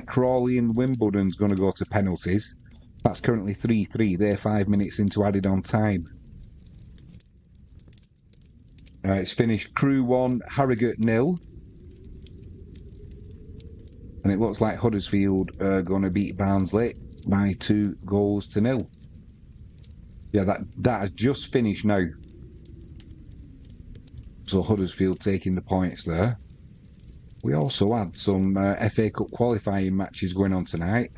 Crawley and Wimbledon's going to go to penalties. That's currently 3-3. They're 5 minutes into added on time. It's finished Crew 1, Harrogate 0. And it looks like Huddersfield are going to beat Barnsley by 2-0. Yeah, that has just finished now. So Huddersfield taking the points there. We also had some FA Cup qualifying matches going on tonight.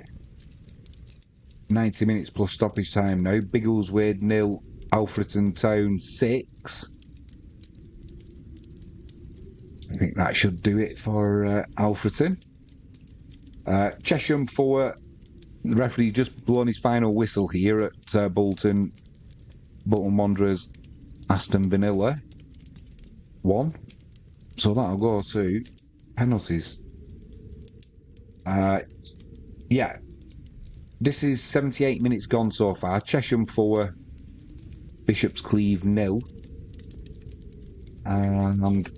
90 minutes plus stoppage time now. Biggleswade 0, Alfreton Town 6. I think that should do it for Alfreton. Chesham 4. The referee just blown his final whistle here at Bolton Wanderers, Aston Villa 1. So that'll go to penalties. Yeah. This is 78 minutes gone so far. Chesham 4, Bishop's Cleeve 0. And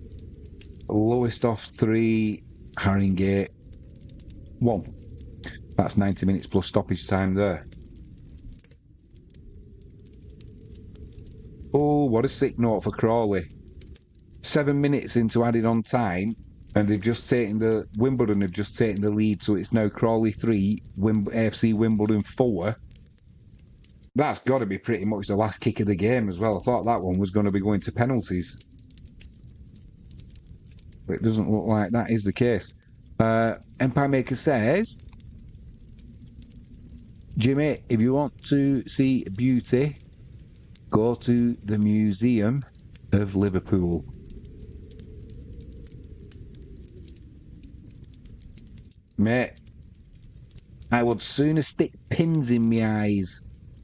Lowestoft 3, Haringey 1. That's 90 minutes plus stoppage time there. Oh, what a sick note for Crawley. 7 minutes into added on time, And they've just taken Wimbledon have just taken the lead, so it's now Crawley 3, AFC Wimbledon 4. That's got to be pretty much the last kick of the game as well. I thought that one was going to be going to penalties. But it doesn't look like that is the case. Empire Maker says, Jimmy, if you want to see beauty, go to the Museum of Liverpool. Mate, I would sooner stick pins in my eyes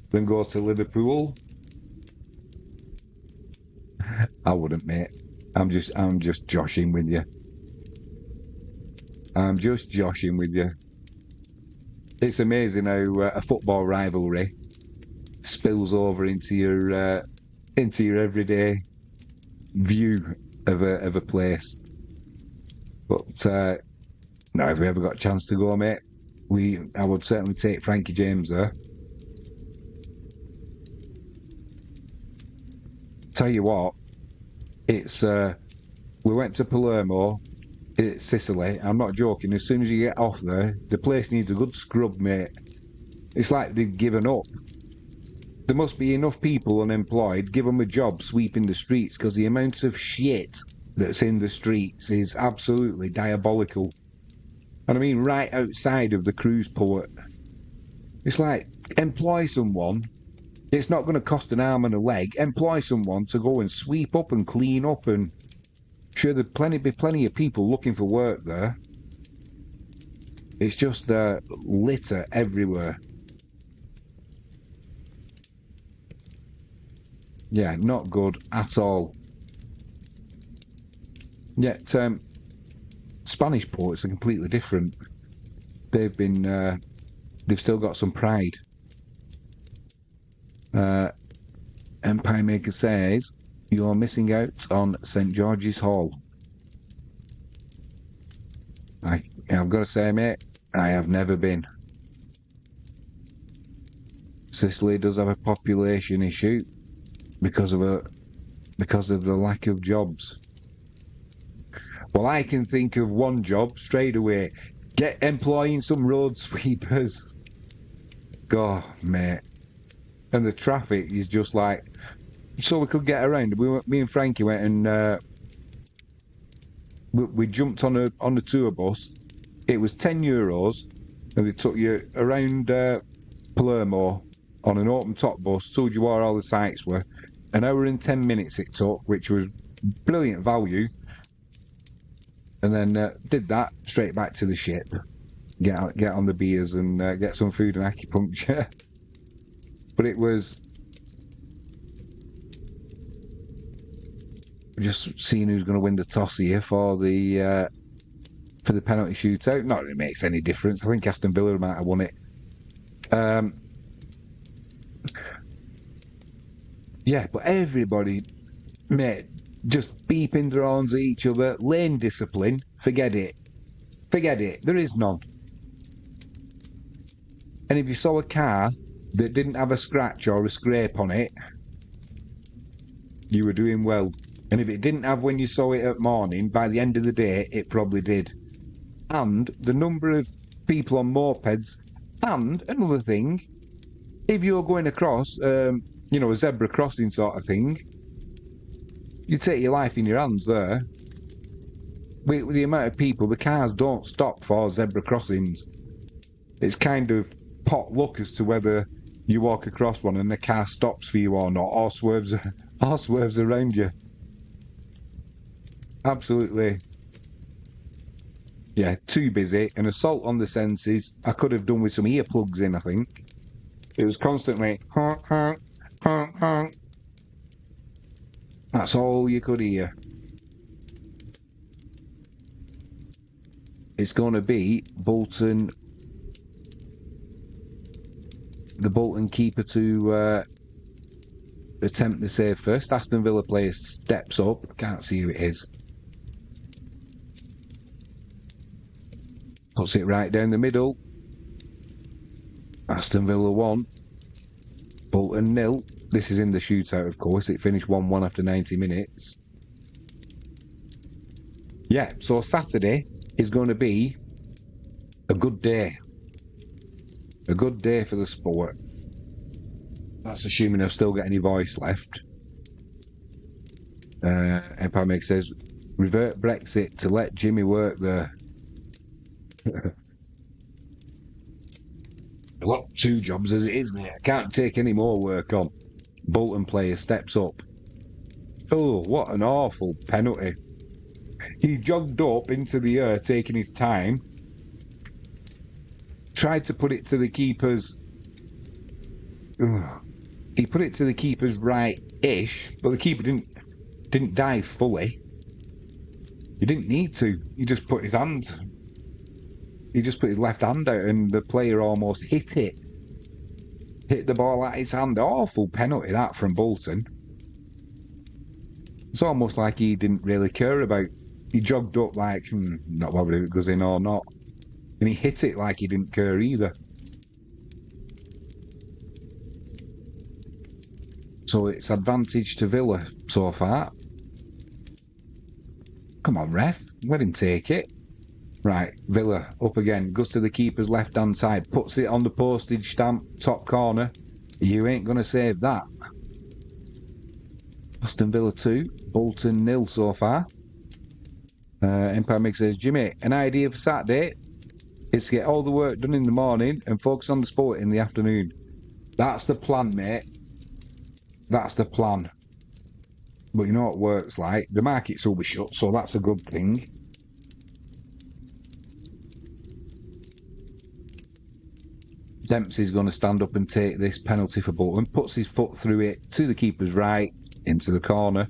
than go to Liverpool. I wouldn't, mate. I'm just joshing with you. I'm just joshing with you. It's amazing how a football rivalry spills over into your everyday view of a place. But no, if we ever got a chance to go, mate, I would certainly take Frankie James there. Tell you what, it's we went to Palermo, it's Sicily. I'm not joking. As soon as you get off there, the place needs a good scrub, mate. It's like they've given up. There must be enough people unemployed. Give them a job sweeping the streets, because the amount of shit that's in the streets is absolutely diabolical. And I mean, right outside of the cruise port. It's like, employ someone. It's not going to cost an arm and a leg. Employ someone to go and sweep up and clean up, and sure, there'd be plenty of people looking for work there. It's just litter everywhere. Yeah, not good at all. Yet Spanish ports are completely different. They've still got some pride. Empire Maker says, you're missing out on St. George's Hall. I've got to say, mate, I have never been. Sicily does have a population issue because of the lack of jobs. Well, I can think of one job straight away. Get employing some road sweepers. God, mate. And the traffic is just like, so we could get around. Me and Frankie went and we jumped on a tour bus. It was €10, and they took you around Palermo on an open top bus. Told you where all the sites were. An hour and 10 minutes it took, which was brilliant value. And then did that straight back to the ship. Get on the beers and get some food and acupuncture. But it was just seeing who's going to win the toss here for the penalty shootout. Not that it makes any difference. I think Aston Villa might have won it. Yeah, but everybody, mate, just beeping their horns at each other. Lane discipline, forget it. Forget it. There is none. And if you saw a car that didn't have a scratch or a scrape on it, you were doing well. And if it didn't have when you saw it at morning, by the end of the day, it probably did. And the number of people on mopeds, and another thing, if you're going across, a zebra crossing sort of thing, you take your life in your hands there. With the amount of people, the cars don't stop for zebra crossings. It's kind of pot luck as to whether you walk across one and the car stops for you or not, or swerves around you. Absolutely. Yeah, too busy. An assault on the senses. I could have done with some earplugs in, I think. It was constantly honk, honk, honk, honk. That's all you could hear. It's going to be Bolton, the Bolton keeper to attempt the save first. Aston Villa player steps up. I can't see who it is. Puts it right down the middle. Aston Villa 1. Bolton 0. This is in the shootout, of course. It finished 1-1 after 90 minutes. Yeah, so Saturday is going to be a good day. A good day for the sport. That's assuming I've still got any voice left. Empire Make says, revert Brexit to let Jimmy work there. I've got 2 jobs as it is, mate. I can't take any more work on. Bolton player steps up. Oh, what an awful penalty. He jogged up into the air, taking his time. Tried to put it to the keeper's... He put it to the keeper's right-ish, but the keeper didn't dive fully. He didn't need to. He just put his hand... He just put his left hand out and the player almost hit it. Hit the ball out his hand. Awful penalty, that, from Bolton. It's almost like he didn't really care about... He jogged up like, not bothered if it goes in or not. And he hit it like he didn't care either. So it's advantage to Villa so far. Come on, ref. Let him take it. Right, Villa up again. Goes to the keeper's left-hand side. Puts it on the postage stamp, top corner. You ain't going to save that. Aston Villa 2, Bolton 0 so far. Empire Mix says, Jimmy, an idea for Saturday is to get all the work done in the morning and focus on the sport in the afternoon. That's the plan, mate. That's the plan. But you know what work's like? The markets will be shut, so that's a good thing. Dempsey's going to stand up and take this penalty for Bolton. Puts his foot through it to the keeper's right, into the corner.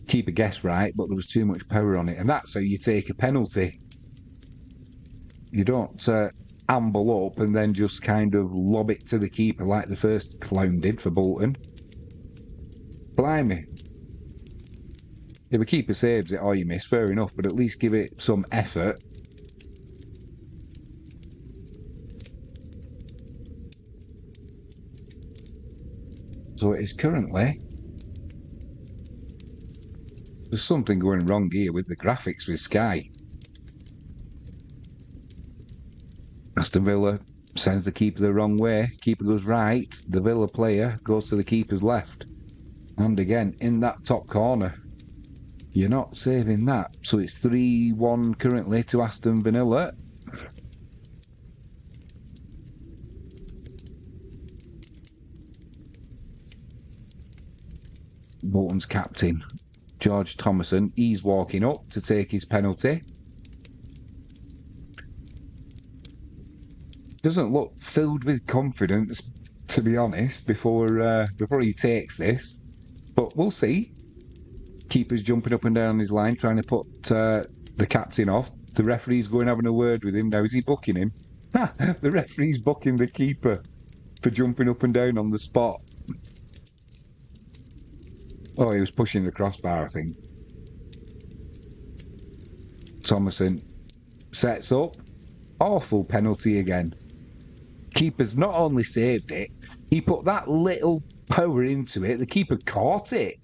Keeper guessed right, but there was too much power on it. And that's how you take a penalty. You don't amble up and then just kind of lob it to the keeper like the first clown did for Bolton. Blimey. If a keeper saves it or you miss, fair enough, but at least give it some effort. So it is currently... There's something going wrong here with the graphics with Sky. Aston Villa sends the keeper the wrong way. Keeper goes right. The Villa player goes to the keeper's left. And again, in that top corner. You're not saving that. So it's 3-1 currently to Aston Villa. Bolton's captain, George Thomason, he's walking up to take his penalty. Doesn't look filled with confidence, to be honest, before he takes this. But we'll see. Keeper's jumping up and down his line, trying to put the captain off. The referee's going having a word with him. Now, is he booking him? The referee's booking the keeper for jumping up and down on the spot. Oh, he was pushing the crossbar, I think. Thomason sets up. Awful penalty again. Keeper's not only saved it, he put that little power into it. The keeper caught it.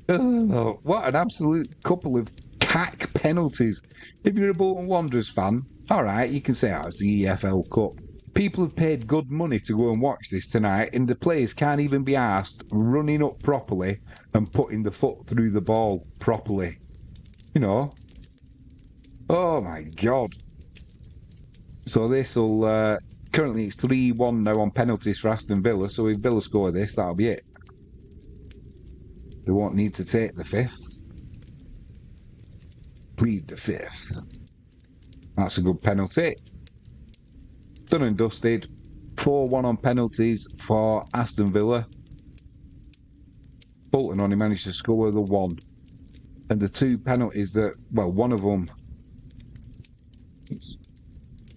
Oh, what an absolute couple of cack penalties. If you're a Bolton Wanderers fan, all right, you can say, oh, it's the EFL Cup. People have paid good money to go and watch this tonight, and the players can't even be asked running up properly and putting the foot through the ball properly. You know? Oh, my God. So this will... currently, it's 3-1 now on penalties for Aston Villa, so if Villa score this, that'll be it. They won't need to take the 5th. Plead the 5th. That's a good penalty. Done and dusted. 4-1 on penalties for Aston Villa. Bolton only managed to score the 1. And the 2 penalties that, well, one of them,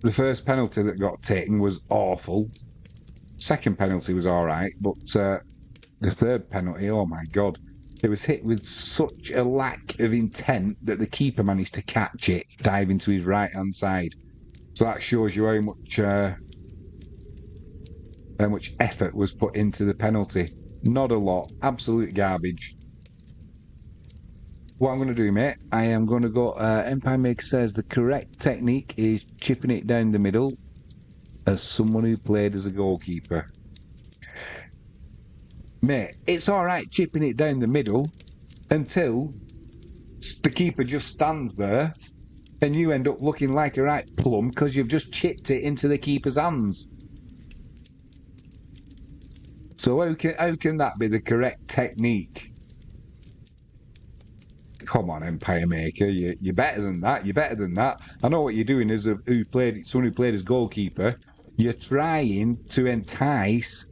the first penalty that got taken was awful. Second penalty was all right, but the third penalty, oh my God. It was hit with such a lack of intent that the keeper managed to catch it, diving to his right-hand side. So that shows you how much effort was put into the penalty. Not a lot. Absolute garbage. what I'm going to do, mate, I am going to go. Empire Maker says the correct technique is chipping it down the middle as someone who played as a goalkeeper. Mate, it's all right chipping it down the middle until the keeper just stands there and you end up looking like a right plum because you've just chipped it into the keeper's hands. So how can that be the correct technique? Come on, Empire Maker, you're better than that. You're better than that. I know what you're doing as someone who played as goalkeeper. You're trying to entice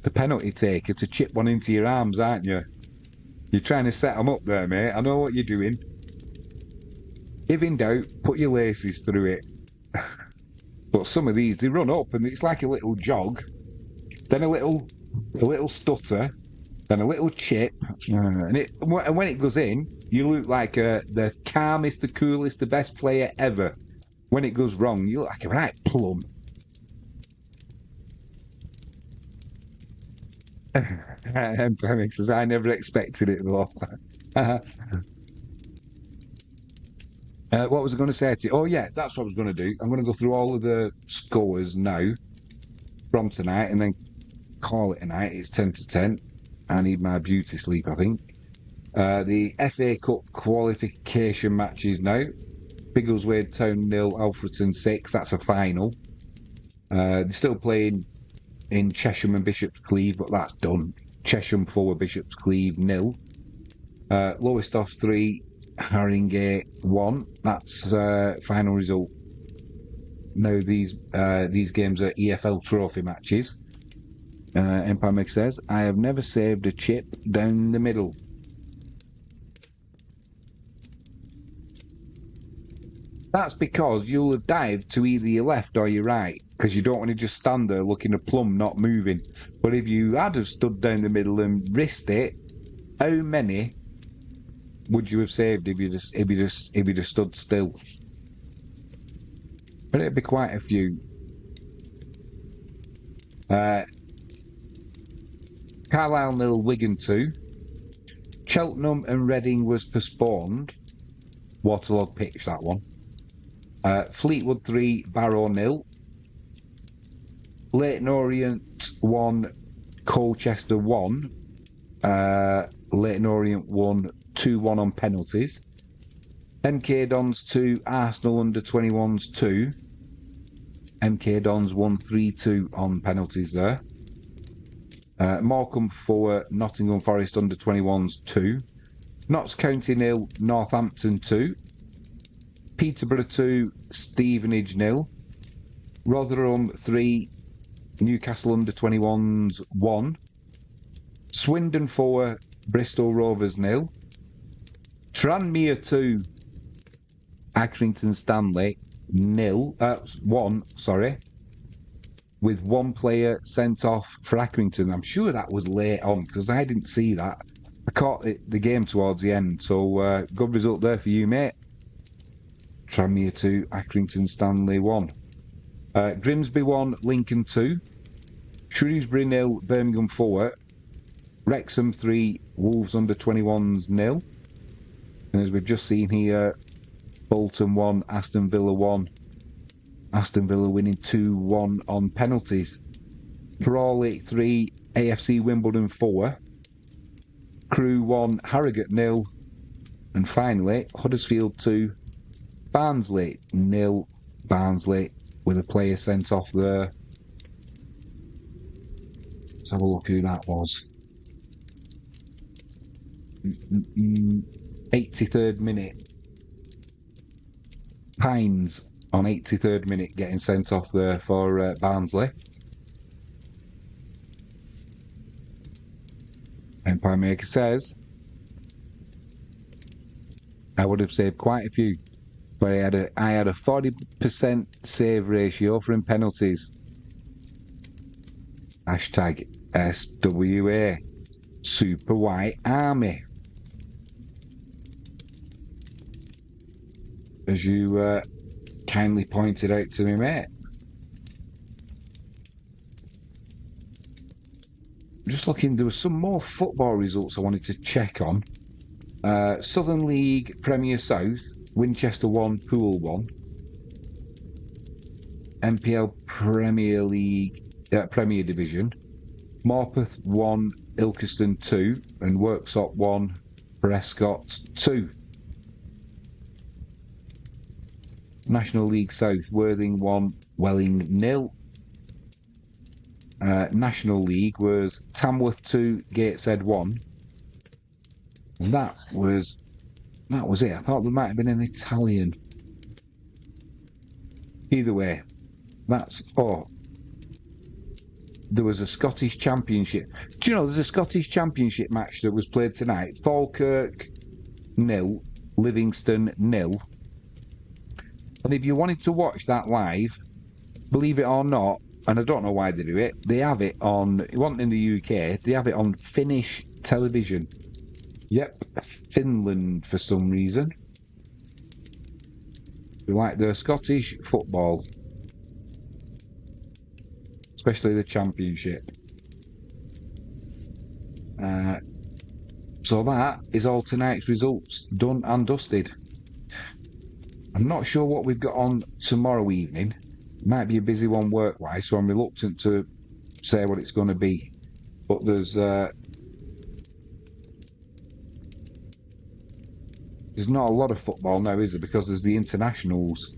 the penalty taker to chip one into your arms, aren't you? You're trying to set them up there, mate. I know what you're doing. If in doubt, put your laces through it. But some of these, they run up and it's like a little jog, then a little stutter, then a little chip, and when it goes in, you look like the calmest, the coolest, the best player ever. When it goes wrong, you look like a right plum. Empire says, I never expected it though. What was I going to say to you? Oh yeah, that's what I was going to do. I'm going to go through all of the scores now from tonight and then call it a night. It's 10 to 10. I need my beauty sleep, I think. The FA Cup qualification matches now. Biggleswade Town 0, Alfreton 6. That's a final. They're still playing in Chesham and Bishop's Cleeve, but that's done. Chesham 4, Bishop's Cleeve 0. Lowestoft 3, Haringey 1. That's final result. Now these games are EFL Trophy matches. Empire Meg says, I have never saved a chip down the middle. That's because you'll have dived to either your left or your right, because you don't want to just stand there looking a plum, not moving. But if you had have stood down the middle and risked it, how many would you have saved if you just stood still? But it'd be quite a few. Carlisle 0, Wigan 2. Cheltenham and Reading was postponed. Waterlog pitch, that one. Fleetwood 3, Barrow 0. Leyton Orient 1, Colchester 1. Leyton Orient 1, 2-1 on penalties. MK Dons 2, Arsenal under 21s 2. MK Dons 1, 3-2 on penalties there. Morecambe 4, Nottingham Forest under 21s 2. Notts County 0, Northampton 2. Peterborough 2, Stevenage 0. Rotherham 3, Newcastle under 21s 1. Swindon 4, Bristol Rovers 0. Tranmere 2, Accrington Stanley 1, sorry. With one player sent off for Accrington. I'm sure that was late on because I didn't see that. I caught the game towards the end, so good result there for you, mate. Tranmere 2, Accrington Stanley 1. Grimsby 1, Lincoln 2. Shrewsbury 0, Birmingham 4. Wrexham 3, Wolves under 21s 0. And as we've just seen here, Bolton 1, Aston Villa 1. Aston Villa winning 2-1 on penalties. Crawley 3, AFC Wimbledon 4. Crewe 1, Harrogate 0. And finally, Huddersfield 2, Barnsley 0. Barnsley with a player sent off there. Let's have a look who that was. 83rd minute. Pines on 83rd minute getting sent off there for Barnsley. Empire Maker says, I would have saved quite a few, but I had a 40% save ratio for in penalties. Hashtag SWA Super White Army. As you kindly pointed out to me, mate. Just looking, there were some more football results I wanted to check on. Southern League Premier South, Winchester 1, Pool 1. MPL Premier League, Premier Division. Morpeth 1, Ilkeston 2, and Worksop 1, Prescott 2. National League South, Worthing 1, Welling 0. National League was Tamworth 2, Gateshead 1. That was it. I thought there might have been an Italian. Either way, there was a Scottish Championship. Do you know there's a Scottish Championship match that was played tonight? Falkirk 0, Livingston 0. And if you wanted to watch that live, believe it or not, and I don't know why they do it, they have it on, it wasn't in the UK, they have it on Finnish television. Yep, Finland for some reason. They like their Scottish football. Especially the Championship. So that is all tonight's results, done and dusted. I'm not sure what we've got on tomorrow evening. It might be a busy one work-wise, so I'm reluctant to say what it's going to be. But there's not a lot of football now, is there? Because there's the internationals.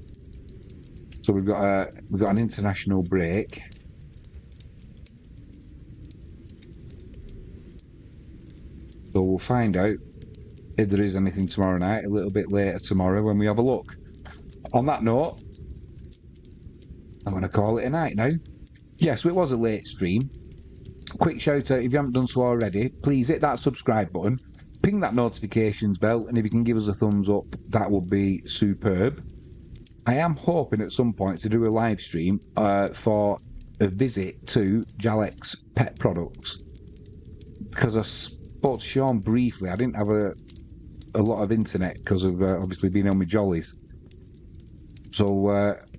So we've got an international break. So we'll find out if there is anything tomorrow night, a little bit later tomorrow when we have a look. On that note, I'm going to call it a night now. Yeah, so it was a late stream. Quick shout out, if you haven't done so already, please hit that subscribe button, ping that notifications bell, and if you can give us a thumbs up, that would be superb. I am hoping at some point to do a live stream for a visit to Jalek's Pet Products. Because I spoke to Sean briefly, I didn't have a lot of internet because of obviously being on my jollies. So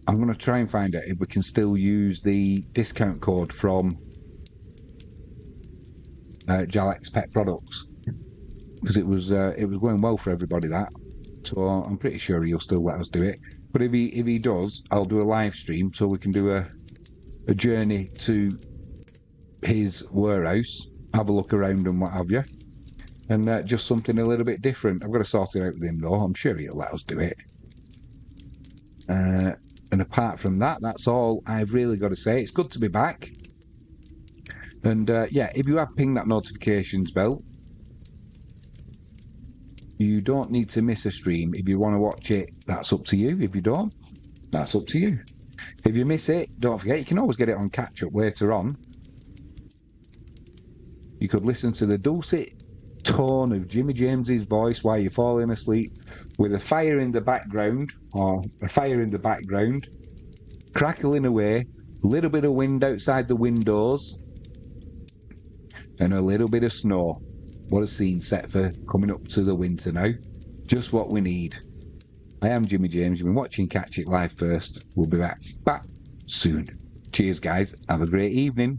I'm going to try and find out if we can still use the discount code from Jalek's Pet Products, because it was going well for everybody, that. So I'm pretty sure he'll still let us do it. But if he does, I'll do a live stream so we can do a journey to his warehouse, have a look around and what have you, and just something a little bit different. I've got to sort it out with him though. I'm sure he'll let us do it. And apart from that, that's all I've really got to say. It's good to be back. And yeah, if you have pinged that notifications bell, you don't need to miss a stream. If you want to watch it, that's up to you. If you don't, that's up to you. If you miss it, don't forget, you can always get it on catch-up later on. You could listen to the dulcet tone of Jimmy James's voice while you're falling asleep, with a fire in the background, crackling away, a little bit of wind outside the windows, and a little bit of snow. What a scene set for coming up to the winter now. Just what we need. I am Jimmy James. You've been watching Catch It Live First. We'll be back soon. Cheers, guys. Have a great evening.